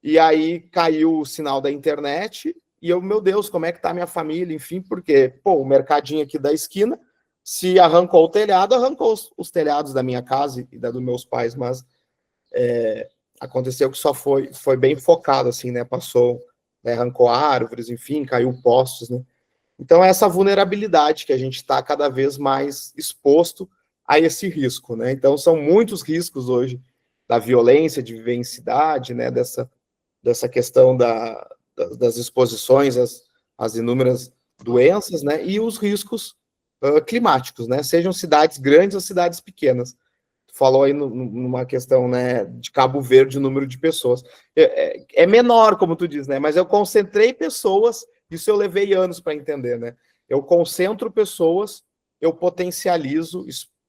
e aí caiu o sinal da internet, e eu, meu Deus, como é que tá a minha família, enfim, porque, pô, o mercadinho aqui da esquina, se arrancou o telhado, arrancou os telhados da minha casa e da dos meus pais, mas aconteceu que só foi bem focado, assim, né? Passou, né, arrancou árvores, enfim, caiu postes, né? Então, essa vulnerabilidade que a gente está cada vez mais exposto a esse risco, né? Então, são muitos riscos hoje da violência, de viver em cidade, né? Dessa questão das exposições às inúmeras doenças, né? E os riscos climáticos, né? Sejam cidades grandes ou cidades pequenas. Tu falou aí numa questão, né, de Cabo Verde, o número de pessoas. É menor, como tu diz, né? Mas eu concentrei pessoas, isso eu levei anos para entender, né? Eu concentro pessoas, eu potencializo,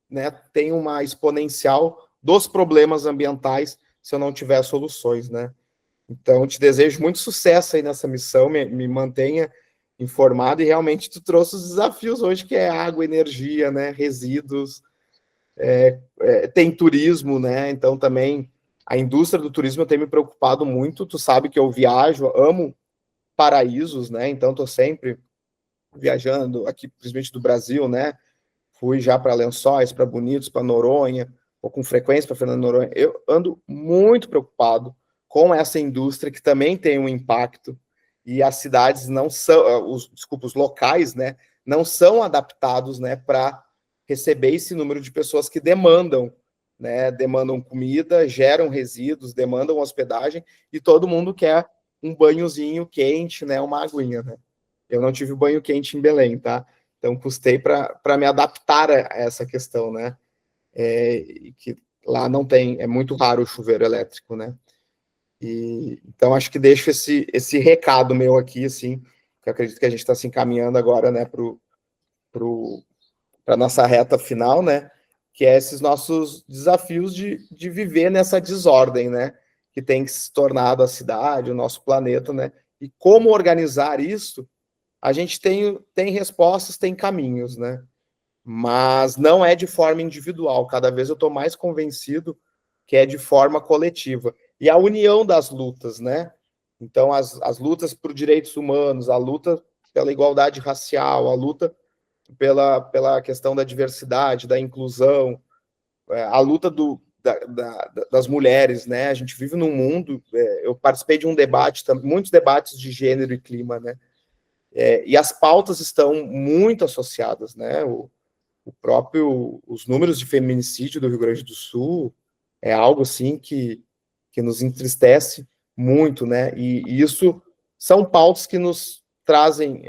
né? Tenho uma exponencial dos problemas ambientais se eu não tiver soluções, né? Então, te desejo muito sucesso aí nessa missão, me mantenha informado, e realmente tu trouxe os desafios hoje, que é água, energia, né, resíduos, tem turismo, né? Então também a indústria do turismo tem me preocupado muito. Tu sabe que eu viajo, amo paraísos, né? Então estou sempre viajando aqui, principalmente do Brasil, né? Fui já para Lençóis, para Bonitos, para Noronha, ou com frequência para Fernando de Noronha. Eu ando muito preocupado com essa indústria que também tem um impacto, e as cidades não são, os locais, né, não são adaptados, né, para receber esse número de pessoas que demandam, né, demandam comida, geram resíduos, demandam hospedagem, e todo mundo quer um banhozinho quente, né, uma aguinha, né? Eu não tive banho quente em Belém, tá? Então, custei para me adaptar a essa questão, né? Que lá não tem, é muito raro o chuveiro elétrico, né? Então, acho que deixo esse recado meu aqui, assim, que eu acredito que a gente está se encaminhando agora, né, para a nossa reta final, né? Que é esses nossos desafios de viver nessa desordem, né? Que tem se tornado a cidade, o nosso planeta, né? E como organizar isso, a gente tem respostas, tem caminhos, né? Mas não é de forma individual. Cada vez eu estou mais convencido que é de forma coletiva. E a união das lutas, né? Então, as lutas por direitos humanos, a luta pela igualdade racial, a luta pela questão da diversidade, da inclusão, a luta das mulheres, né? A gente vive num mundo. Eu participei de um debate, muitos debates de gênero e clima, né? E as pautas estão muito associadas, né? Os números de feminicídio do Rio Grande do Sul é algo assim que nos entristece muito, né? E isso são pautas que nos trazem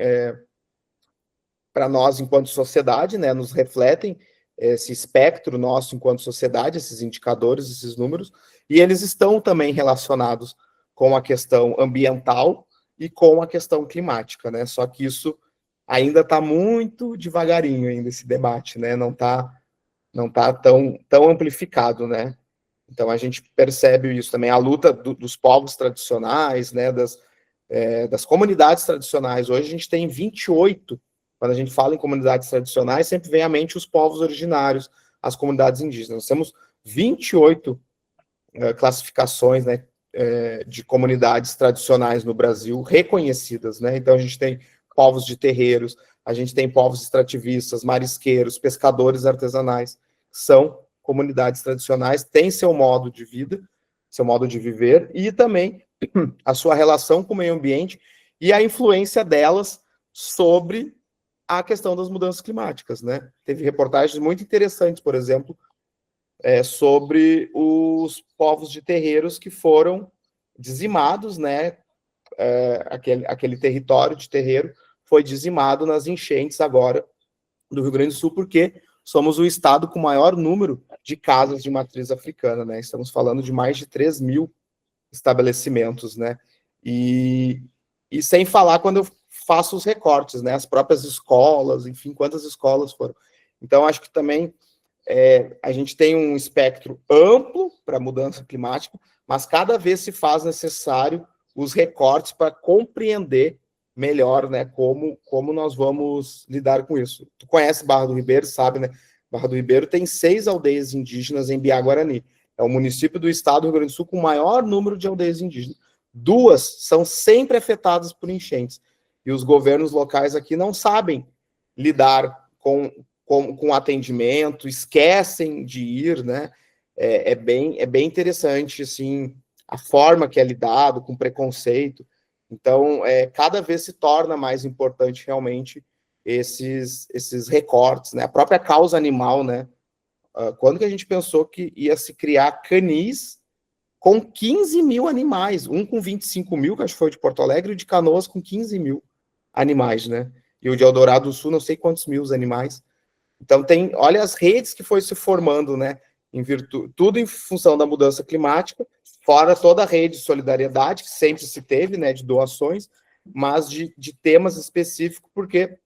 para nós enquanto sociedade, né? Nos refletem esse espectro nosso enquanto sociedade, esses indicadores, esses números, e eles estão também relacionados com a questão ambiental e com a questão climática, né? Só que isso ainda está muito devagarinho ainda esse debate, né? Não tá tão amplificado, né? Então a gente percebe isso também, a luta dos povos tradicionais, né? Das comunidades tradicionais. Hoje a gente tem 28, quando a gente fala em comunidades tradicionais, sempre vem à mente os povos originários, as comunidades indígenas. Nós temos 28 classificações, né? De comunidades tradicionais no Brasil reconhecidas, né? Então a gente tem povos de terreiros, a gente tem povos extrativistas, marisqueiros, pescadores artesanais, são comunidades tradicionais, têm seu modo de vida, seu modo de viver, e também a sua relação com o meio ambiente e a influência delas sobre a questão das mudanças climáticas, né? Teve reportagens muito interessantes, por exemplo, sobre os povos de terreiros que foram dizimados, né? Aquele território de terreiro foi dizimado nas enchentes agora do Rio Grande do Sul, porque somos o estado com o maior número de casas de matriz africana, né? Estamos falando de mais de 3 mil estabelecimentos, né? E sem falar quando eu faço os recortes, né? As próprias escolas, enfim, quantas escolas foram. Então, acho que também a gente tem um espectro amplo para mudança climática, mas cada vez se faz necessário os recortes para compreender melhor, né, como nós vamos lidar com isso. Tu conhece Barra do Ribeiro, sabe, né? Barra do Ribeiro tem 6 aldeias indígenas em Biá-Guarani. É o município do estado do Rio Grande do Sul com o maior número de aldeias indígenas. 2 são sempre afetadas por enchentes. E os governos locais aqui não sabem lidar com atendimento, esquecem de ir, né? É bem interessante, assim, a forma que é lidado, com preconceito. Então, cada vez se torna mais importante realmente esses recortes, né? A própria causa animal, né? Quando que a gente pensou que ia se criar canis com 15 mil animais? Um com 25 mil, que acho que foi de Porto Alegre, e de Canoas com 15 mil animais, né? E o de Eldorado do Sul, não sei quantos mil animais. Então, olha as redes que foi se formando, né? Tudo em função da mudança climática, fora toda a rede de solidariedade, que sempre se teve, né? De doações, mas de temas específicos, porque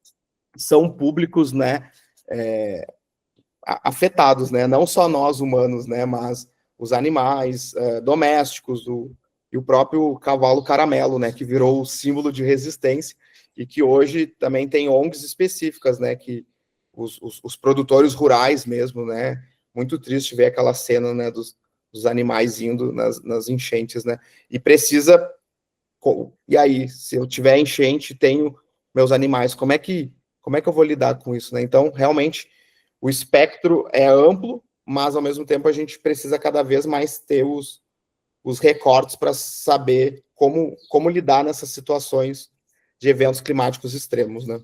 são públicos, né? Afetados, né? Não só nós humanos, né? Mas os animais domésticos, e o próprio cavalo caramelo, né? Que virou o símbolo de resistência e que hoje também tem ONGs específicas, né? Que os produtores rurais mesmo, né? muito triste ver aquela cena, né, dos animais indo nas enchentes, né? E precisa... E aí, se eu tiver enchente, tenho meus animais, como é que eu vou lidar com isso, né? Então, realmente, o espectro é amplo, mas, ao mesmo tempo, a gente precisa cada vez mais ter os recortes para saber como lidar nessas situações de eventos climáticos extremos, né?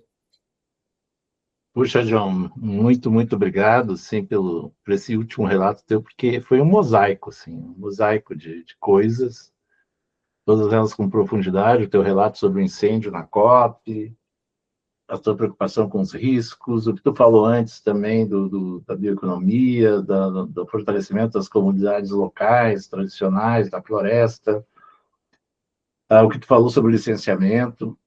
Puxa, João, muito, muito obrigado, sim, por esse último relato teu, porque foi um mosaico, assim, um mosaico de coisas, todas elas com profundidade, o teu relato sobre o incêndio na COP, a tua preocupação com os riscos, o que tu falou antes também da bioeconomia, do fortalecimento das comunidades locais, tradicionais, da floresta, o que tu falou sobre o licenciamento.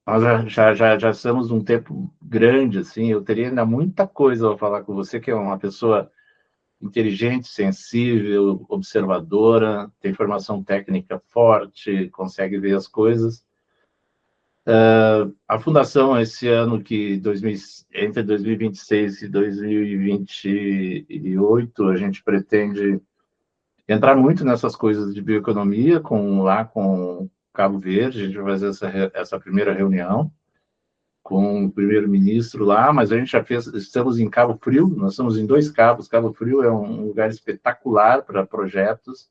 Nós já estamos num tempo grande, assim, eu teria ainda muita coisa a falar com você, que é uma pessoa inteligente, sensível, observadora, tem formação técnica forte, consegue ver as coisas. A Fundação, esse ano, entre 2026 e 2028, a gente pretende entrar muito nessas coisas de bioeconomia, com Cabo Verde, a gente vai fazer essa primeira reunião com o primeiro-ministro lá, mas a gente estamos em Cabo Frio, nós estamos em 2 cabos. Cabo Frio é um lugar espetacular para projetos,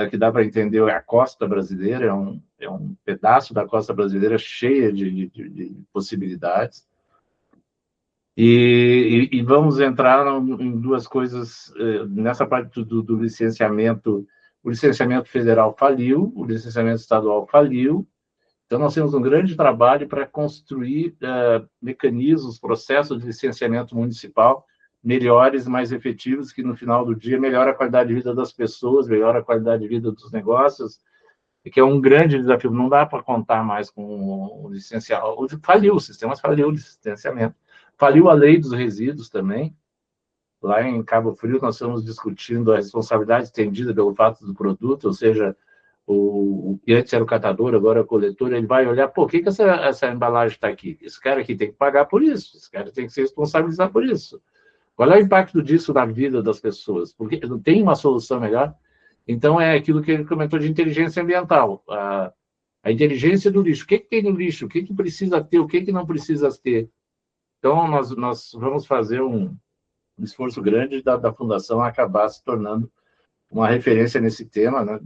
que dá para entender a costa brasileira, é um pedaço da costa brasileira cheia de possibilidades. E vamos entrar em 2 coisas, nessa parte do licenciamento. O licenciamento federal faliu, o licenciamento estadual faliu, então nós temos um grande trabalho para construir mecanismos, processos de licenciamento municipal melhores, mais efetivos, que no final do dia melhora a qualidade de vida das pessoas, melhora a qualidade de vida dos negócios, que é um grande desafio. Não dá para contar mais com o licenciamento. Faliu, o sistema faliu o licenciamento. Faliu a lei dos resíduos também. Lá em Cabo Frio, nós estamos discutindo a responsabilidade estendida pelo fato do produto, ou seja, o que antes era o catador, agora é o coletor, ele vai olhar, por que essa embalagem está aqui? Esse cara aqui tem que pagar por isso, esse cara tem que se responsabilizar por isso. Qual é o impacto disso na vida das pessoas? Porque não tem uma solução melhor. Então, é aquilo que ele comentou de inteligência ambiental. A inteligência do lixo. O que tem no lixo? O que precisa ter? O que não precisa ter? Então, nós vamos fazer um esforço grande da Fundação acabar se tornando uma referência nesse tema, né?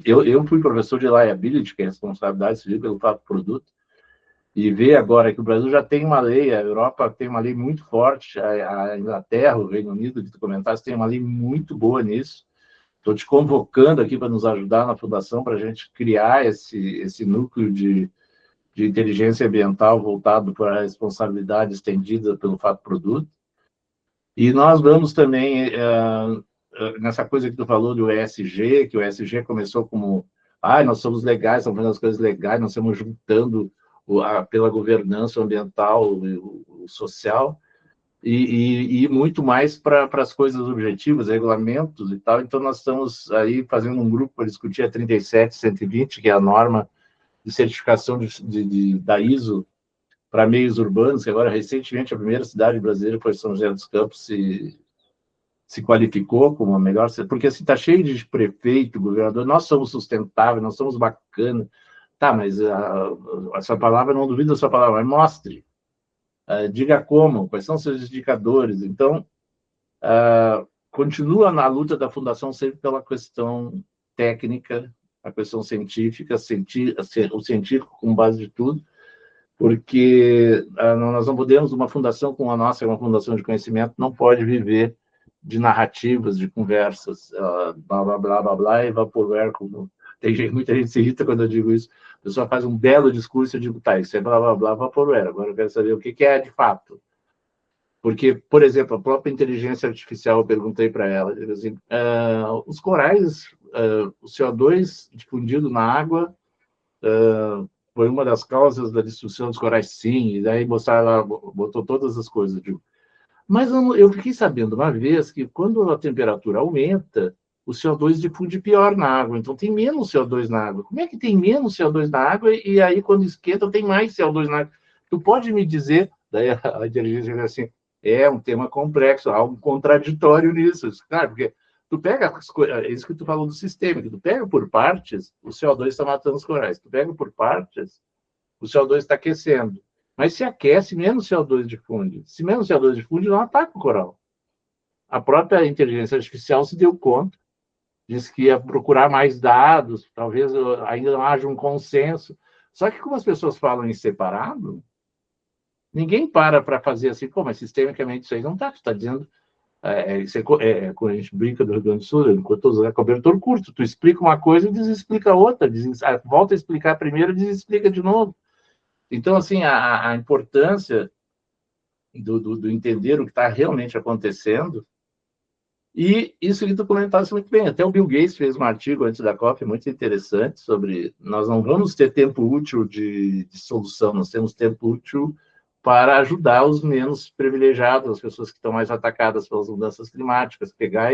Eu fui professor de liability, que é responsabilidade civil pelo fato do produto, e ver agora que o Brasil já tem uma lei, a Europa tem uma lei muito forte, a Inglaterra, o Reino Unido, que tu comentaste, tem uma lei muito boa nisso. Estou te convocando aqui para nos ajudar na Fundação, para a gente criar esse núcleo de inteligência ambiental voltado para a responsabilidade estendida pelo fato produto. E nós vamos também, nessa coisa que tu falou do ESG, que o ESG começou como, nós somos legais, estamos fazendo as coisas legais, nós estamos juntando pela governança ambiental, o social, e muito mais para as coisas objetivas, regulamentos e tal. Então, nós estamos aí fazendo um grupo para discutir a 37120, que é a norma de certificação da ISO para meios urbanos, que agora, recentemente, a primeira cidade brasileira foi São José dos Campos, se qualificou como a melhor, porque assim, está cheio de prefeito, governador, nós somos sustentáveis, nós somos bacanas. Tá, mas a sua palavra, não duvido da sua palavra, mas mostre. Diga como, quais são os seus indicadores. Então, continua na luta da Fundação sempre pela questão técnica, a questão científica, o científico com base de tudo, porque nós não podemos, uma fundação como a nossa, uma fundação de conhecimento, não pode viver de narrativas, de conversas, blá, blá, blá, blá, blá, e vaporware. Muita gente se irrita quando eu digo isso. A pessoa faz um belo discurso, eu digo, tá, isso é blá, blá, blá, vaporware. Agora eu quero saber o que é de fato. Porque, por exemplo, a própria inteligência artificial, eu perguntei para ela, assim, os corais, o CO2 difundido na água, foi uma das causas da destruição dos corais, sim, e daí ela botou todas as coisas. Digo. Mas eu fiquei sabendo uma vez que quando a temperatura aumenta, o CO2 difunde pior na água, então tem menos CO2 na água. Como é que tem menos CO2 na água e aí quando esquenta tem mais CO2 na água? Tu pode me dizer, daí a inteligência diz assim, é um tema complexo, há algo contraditório nisso. Claro, porque tu pega isso que tu falou do sistema, que tu pega por partes, o CO2 está matando os corais. Tu pega por partes, o CO2 está aquecendo. Mas se aquece, menos CO2 difunde. Se menos CO2 difunde, não ataca o coral. A própria inteligência artificial se deu conta, disse que ia procurar mais dados, talvez ainda não haja um consenso. Só que como as pessoas falam em separado, ninguém para fazer assim, pô, mas sistemicamente isso aí não está. Tu está dizendo, quando a gente brinca do Rio Grande do Sul, enquanto usar cobertor curto, tu explica uma coisa e desexplica outra, volta a explicar a primeira e desexplica de novo. Então, assim, a importância do entender o que está realmente acontecendo. E isso que tu comentaste muito bem. Até o Bill Gates fez um artigo antes da COP muito interessante sobre nós não vamos ter tempo útil de solução, nós temos tempo útil para ajudar os menos privilegiados, as pessoas que estão mais atacadas pelas mudanças climáticas. Pegar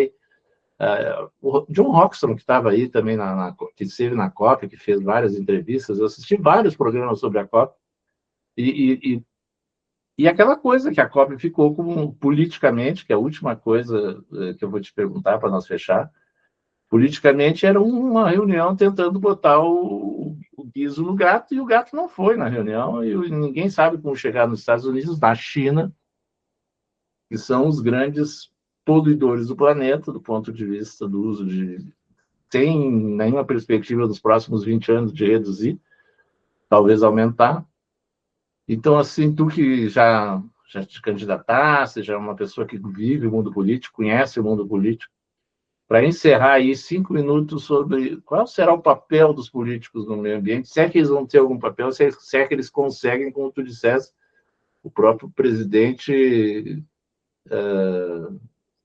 o John Roxton, que estava aí também, que esteve na COP, que fez várias entrevistas, eu assisti vários programas sobre a COP, e aquela coisa que a COP ficou como politicamente, que é a última coisa que eu vou te perguntar para nós fechar, politicamente era uma reunião tentando botar o guiso no gato, e o gato não foi na reunião, e ninguém sabe como chegar nos Estados Unidos, na China, que são os grandes poluidores do planeta, do ponto de vista do uso de... Tem nenhuma perspectiva nos próximos 20 anos de reduzir, talvez aumentar. Então, assim, tu que já te candidataste, já é uma pessoa que vive o mundo político, conhece o mundo político, para encerrar aí 5 minutos sobre qual será o papel dos políticos no meio ambiente, se é que eles vão ter algum papel, se é que eles conseguem, como tu disseste, o próprio presidente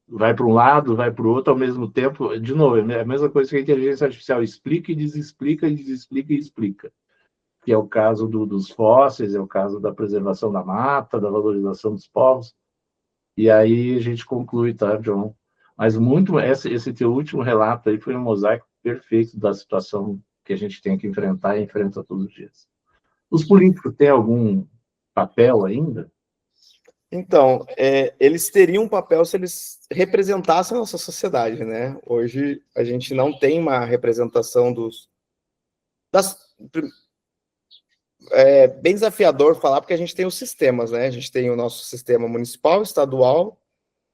vai para um lado, vai para o outro ao mesmo tempo. De novo, é a mesma coisa que a inteligência artificial explica e desexplica, e desexplica e explica. Que é o caso dos fósseis, é o caso da preservação da mata, da valorização dos povos. E aí a gente conclui, tá, John? Mas esse teu último relato aí foi um mosaico perfeito da situação que a gente tem que enfrentar e enfrenta todos os dias. Os políticos têm algum papel ainda? Então, eles teriam um papel se eles representassem a nossa sociedade, né? Hoje a gente não tem uma representação é bem desafiador falar, porque a gente tem os sistemas, né? A gente tem o nosso sistema municipal, estadual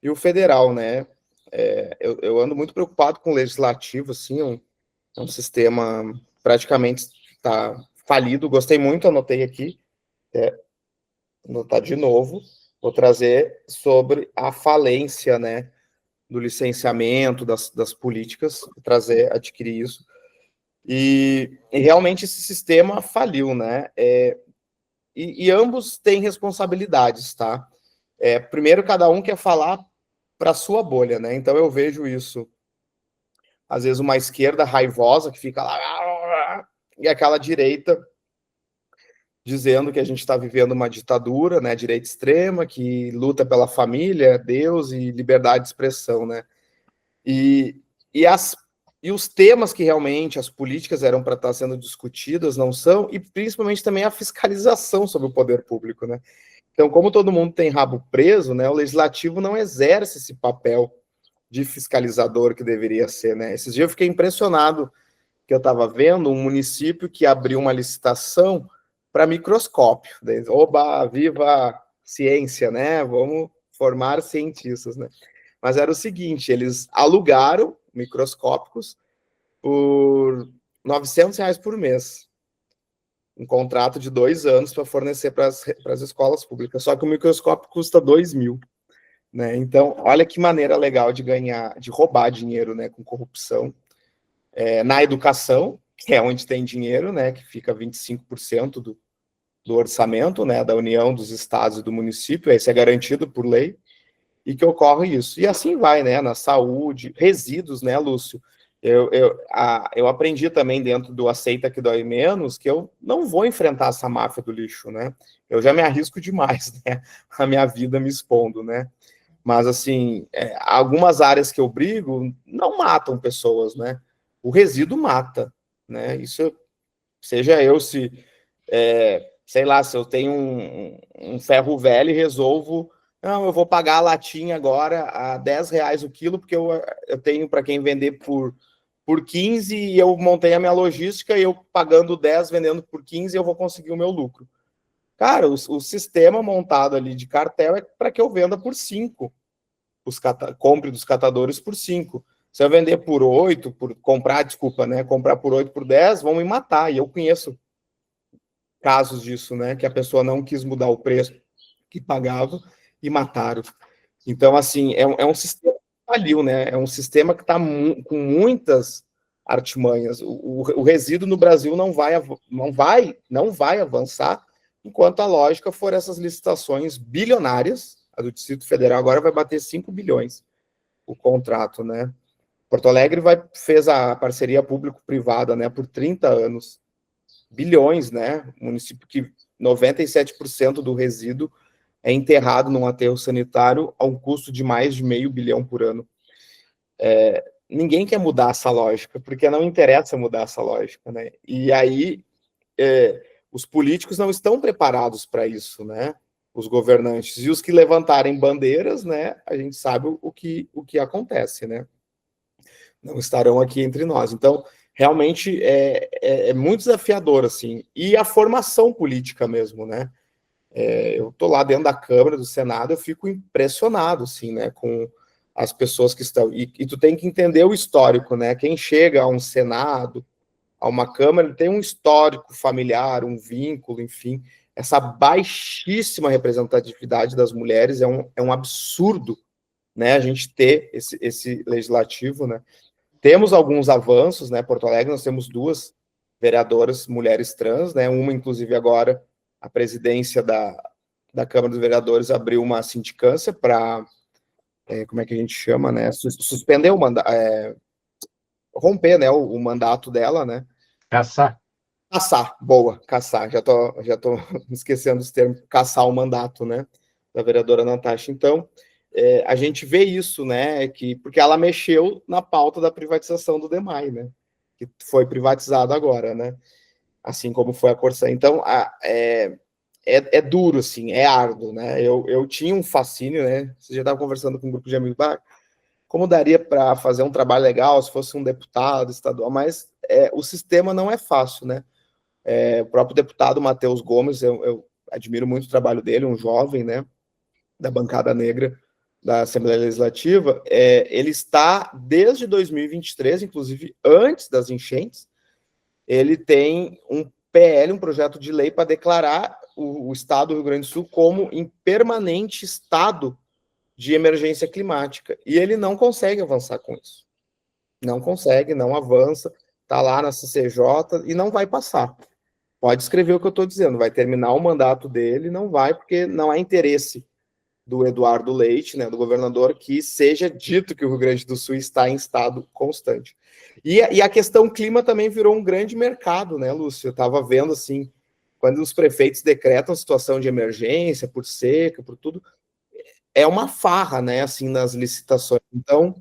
e o federal, né? Eu ando muito preocupado com o legislativo, assim, é um sistema praticamente está falido. Gostei muito, anotei aqui, anotar de novo, vou trazer sobre a falência, né, do licenciamento das políticas, adquirir isso. E realmente esse sistema faliu, né? E ambos têm responsabilidades, tá? Primeiro, cada um quer falar para a sua bolha, né? Então eu vejo isso, às vezes, uma esquerda raivosa que fica lá, e aquela direita dizendo que a gente está vivendo uma ditadura, né? Direita extrema, que luta pela família, Deus e liberdade de expressão, né? E os temas que realmente as políticas eram para estar sendo discutidas não são, e principalmente também a fiscalização sobre o poder público, né? Então, como todo mundo tem rabo preso, né, o legislativo não exerce esse papel de fiscalizador que deveria ser, né? Esses dias eu fiquei impressionado que eu estava vendo um município que abriu uma licitação para microscópio. Oba, viva a ciência, né? Vamos formar cientistas, né? Mas era o seguinte, eles alugaram microscópicos por R$900 por mês. Um contrato de 2 anos para fornecer para as escolas públicas. Só que o microscópio custa 2 mil. Né? Então, olha que maneira legal de ganhar, de roubar dinheiro, né, com corrupção. Na educação, que é onde tem dinheiro, né, que fica 25% do orçamento, né, da União, dos estados e do município, esse é garantido por lei, e que ocorre isso. E assim vai, né, na saúde, resíduos, né, Lúcio? Eu aprendi também dentro do Aceita que Dói Menos que eu não vou enfrentar essa máfia do lixo, né? Eu já me arrisco demais, né? A minha vida me expondo, né? Mas, assim, algumas áreas que eu brigo não matam pessoas, né? O resíduo mata, né? Isso, seja eu sei lá, se eu tenho um ferro velho e resolvo Não, eu vou pagar a latinha agora a R$10 o quilo, porque eu tenho para quem vender por 15 e eu montei a minha logística e eu pagando 10, vendendo por 15, eu vou conseguir o meu lucro. Cara, o sistema montado ali de cartel é para que eu venda por 5. Compre dos catadores por 5. Se eu vender por 8, comprar por 8, por 10, vão me matar. E eu conheço casos disso, né? Que a pessoa não quis mudar o preço que pagava e mataram. Então, assim, é um sistema que faliu, né? É um sistema que está com muitas artimanhas. O resíduo no Brasil não vai avançar enquanto a lógica for essas licitações bilionárias. A do Distrito Federal agora vai bater 5 bilhões o contrato, né? Porto Alegre fez a parceria público-privada, né, por 30 anos. Bilhões, né? Município que 97% do resíduo é enterrado num aterro sanitário a um custo de mais de R$500 milhão por ano. Ninguém quer mudar essa lógica, porque não interessa mudar essa lógica, né? E aí, os políticos não estão preparados para isso, né? Os governantes. E os que levantarem bandeiras, né? A gente sabe o que acontece, né? Não estarão aqui entre nós. Então, realmente, é muito desafiador, assim. E a formação política mesmo, né? Eu estou lá dentro da Câmara, do Senado, eu fico impressionado, assim, né, com as pessoas que estão. E tu tem que entender o histórico, né? Quem chega a um Senado, a uma Câmara, ele tem um histórico familiar, um vínculo, enfim. Essa baixíssima representatividade das mulheres é um absurdo, né? A gente ter esse legislativo, né? Temos alguns avanços, né? Porto Alegre, nós temos 2 vereadoras mulheres trans, né? Uma, inclusive, agora a presidência da Câmara dos Vereadores abriu uma sindicância para, como é que a gente chama, né? Suspender o mandato, romper, né, o mandato dela, né? Caçar. Caçar, boa, caçar. Já tô esquecendo os termos, caçar o mandato, né? Da vereadora Natasha. Então, a gente vê isso, né? Porque ela mexeu na pauta da privatização do DEMAI, né? Que foi privatizado agora, né? Assim como foi a Corsã. Então, é duro, assim, é árduo, né? Eu tinha um fascínio, né? Você já estava conversando com um grupo de amigos, como daria para fazer um trabalho legal se fosse um deputado estadual, mas o sistema não é fácil, né? O próprio deputado Matheus Gomes, eu admiro muito o trabalho dele, um jovem, né? Da bancada negra da Assembleia Legislativa, ele está desde 2023, inclusive antes das enchentes, ele tem um PL, um projeto de lei para declarar o estado do Rio Grande do Sul como em permanente estado de emergência climática. E ele não consegue avançar com isso. Não consegue, não avança, está lá na CCJ e não vai passar. Pode escrever o que eu estou dizendo, vai terminar o mandato dele, não vai, porque não é interesse do Eduardo Leite, né, do governador, que seja dito que o Rio Grande do Sul está em estado constante. E a questão clima também virou um grande mercado, né, Lúcio? Eu estava vendo, assim, quando os prefeitos decretam situação de emergência, por seca, por tudo, é uma farra, né, assim, nas licitações. Então,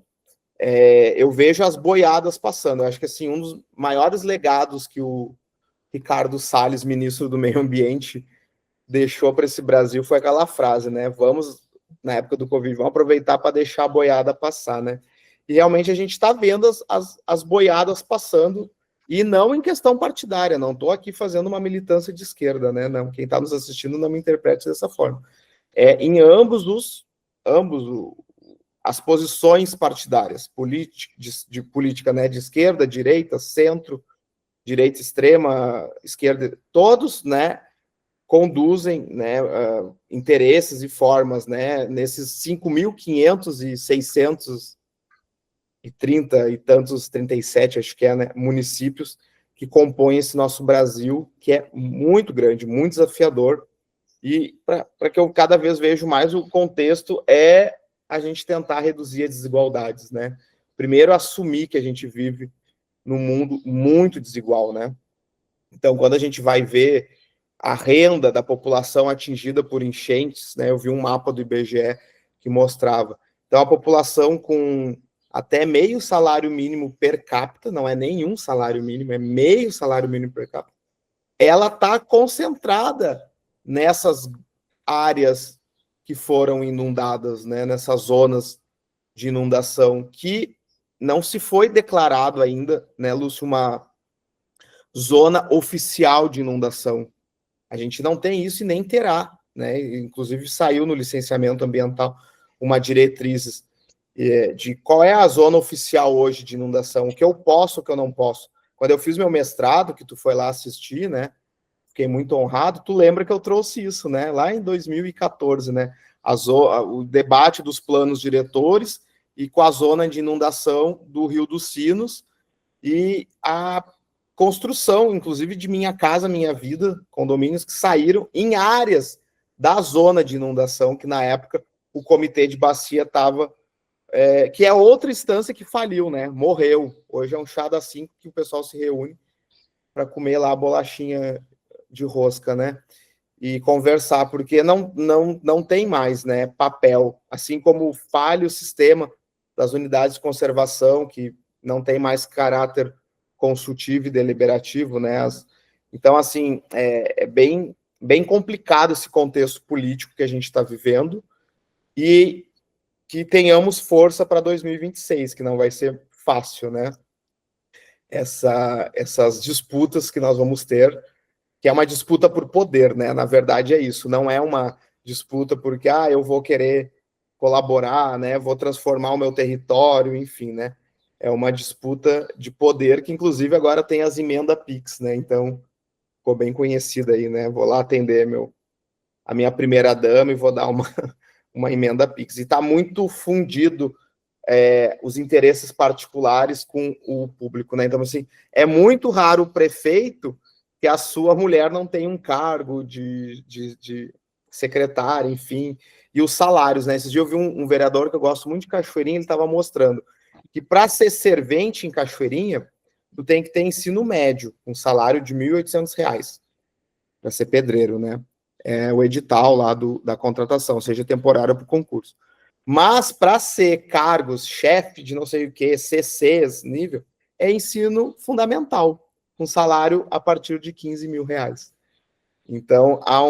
eu vejo as boiadas passando. Eu acho que, assim, um dos maiores legados que o Ricardo Salles, ministro do Meio Ambiente, deixou para esse Brasil foi aquela frase, né? Vamos, na época do Covid, vamos aproveitar para deixar a boiada passar, né? E realmente a gente está vendo as boiadas passando, e não em questão partidária, não estou aqui fazendo uma militância de esquerda, né? Não, quem está nos assistindo não me interprete dessa forma. Em ambos as posições partidárias, de política, né? De esquerda, direita, centro, direita extrema, esquerda, todos, né? Conduzem, né, interesses e formas, né, nesses 5.500 e 630 e tantos, 37, acho que né, municípios que compõem esse nosso Brasil, que é muito grande, muito desafiador, e para que eu cada vez vejo mais o contexto a gente tentar reduzir as desigualdades, né? Primeiro, assumir que a gente vive num mundo muito desigual, né? Então, quando a gente vai ver a renda da população atingida por enchentes, né? Eu vi um mapa do IBGE que mostrava. Então, a população com até meio salário mínimo per capita, não é nenhum salário mínimo, é meio salário mínimo per capita, ela está concentrada nessas áreas que foram inundadas, né, nessas zonas de inundação, que não se foi declarado ainda, né, Lúcio, uma zona oficial de inundação. A gente não tem isso e nem terá, né? Inclusive saiu no licenciamento ambiental uma diretriz de qual é a zona oficial hoje de inundação, o que eu posso, o que eu não posso. Quando eu fiz meu mestrado, que tu foi lá assistir, né? Fiquei muito honrado. Tu lembra que eu trouxe isso, né? Lá em 2014, né? O debate dos planos diretores e com a zona de inundação do Rio dos Sinos e a construção, inclusive, de Minha Casa Minha Vida, condomínios que saíram em áreas da zona de inundação, que na época o comitê de bacia estava, que é outra instância que faliu, né? Morreu. Hoje é um chá das 5 que o pessoal se reúne para comer lá a bolachinha de rosca, né? E conversar, porque não tem mais, né, papel, assim como falha o sistema das unidades de conservação, que não tem mais caráter consultivo e deliberativo, né? Então, assim, é bem complicado esse contexto político que a gente está vivendo e que tenhamos força para 2026, que não vai ser fácil, né? Essas disputas que nós vamos ter, que é uma disputa por poder, né? Na verdade é isso, não é uma disputa porque eu vou querer colaborar, né? Vou transformar o meu território, enfim, né? É uma disputa de poder que inclusive agora tem as emendas Pix, né? Então ficou bem conhecida aí, né? Vou lá atender a minha primeira dama e vou dar uma emenda Pix. E está muito fundido os interesses particulares com o público, né? Então, assim, é muito raro o prefeito que a sua mulher não tem um cargo de secretária, enfim, e os salários, né? Esses dias eu vi um vereador que eu gosto muito de Cachoeirinha, ele estava mostrando que para ser servente em Cachoeirinha, tu tem que ter ensino médio, um salário de R$ 1.800, para ser pedreiro, né? É o edital lá da contratação, seja temporário para o concurso. Mas para ser cargos, chefe de não sei o que, CCs, nível, é ensino fundamental, com salário a partir de R$ 15.000. Então há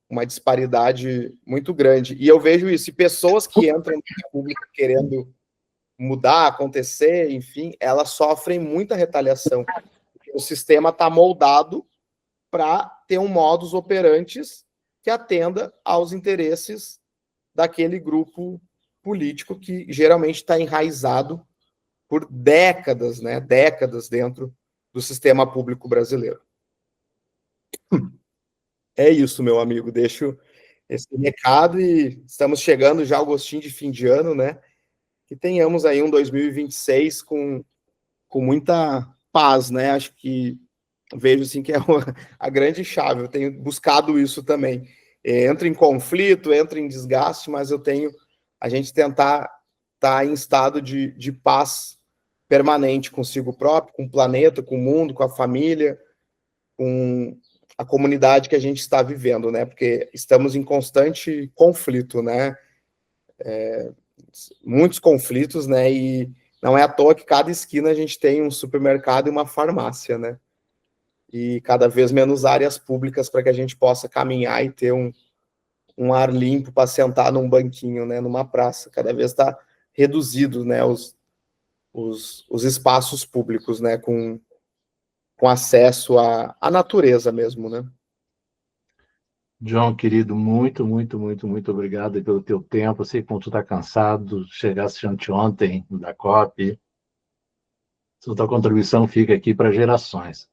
uma disparidade muito grande. E eu vejo isso, e pessoas que entram na pública querendo mudar, acontecer, enfim, elas sofrem muita retaliação. O sistema está moldado para ter um modus operantes que atenda aos interesses daquele grupo político que geralmente está enraizado por décadas, né? Décadas dentro do sistema público brasileiro. É isso, meu amigo. Deixo esse recado e estamos chegando já ao gostinho de fim de ano, né? Que tenhamos aí um 2026 com muita paz, né? Acho que vejo assim que é a grande chave. Eu tenho buscado isso também. Entra em conflito, entra em desgaste, mas a gente tentar estar em estado de paz permanente consigo próprio, com o planeta, com o mundo, com a família, com a comunidade que a gente está vivendo, né? Porque estamos em constante conflito, né? Muitos conflitos, né? E não é à toa que cada esquina a gente tem um supermercado e uma farmácia, né? E cada vez menos áreas públicas para que a gente possa caminhar e ter um ar limpo para sentar num banquinho, né, numa praça. Cada vez está reduzido, né, os espaços públicos, né, com acesso à natureza mesmo, né. John, querido, muito, muito, muito, muito obrigado pelo teu tempo. Eu sei como tu está cansado, chegaste anteontem da COP. Sua tua contribuição fica aqui para gerações.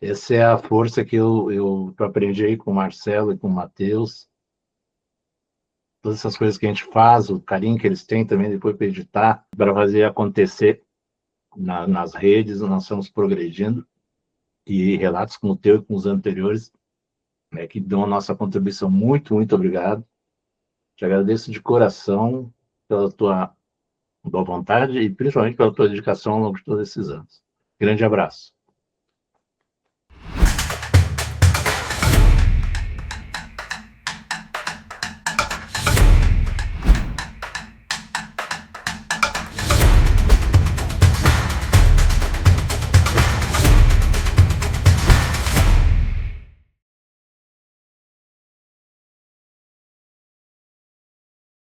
Essa é a força que eu aprendi aí com o Marcelo e com o Matheus. Todas essas coisas que a gente faz, o carinho que eles têm também depois para editar, para fazer acontecer nas redes, nós estamos progredindo. E relatos como o teu e com os anteriores, né, que dão a nossa contribuição. Muito, muito obrigado. Te agradeço de coração pela tua boa vontade e principalmente pela tua dedicação ao longo de todos esses anos. Grande abraço.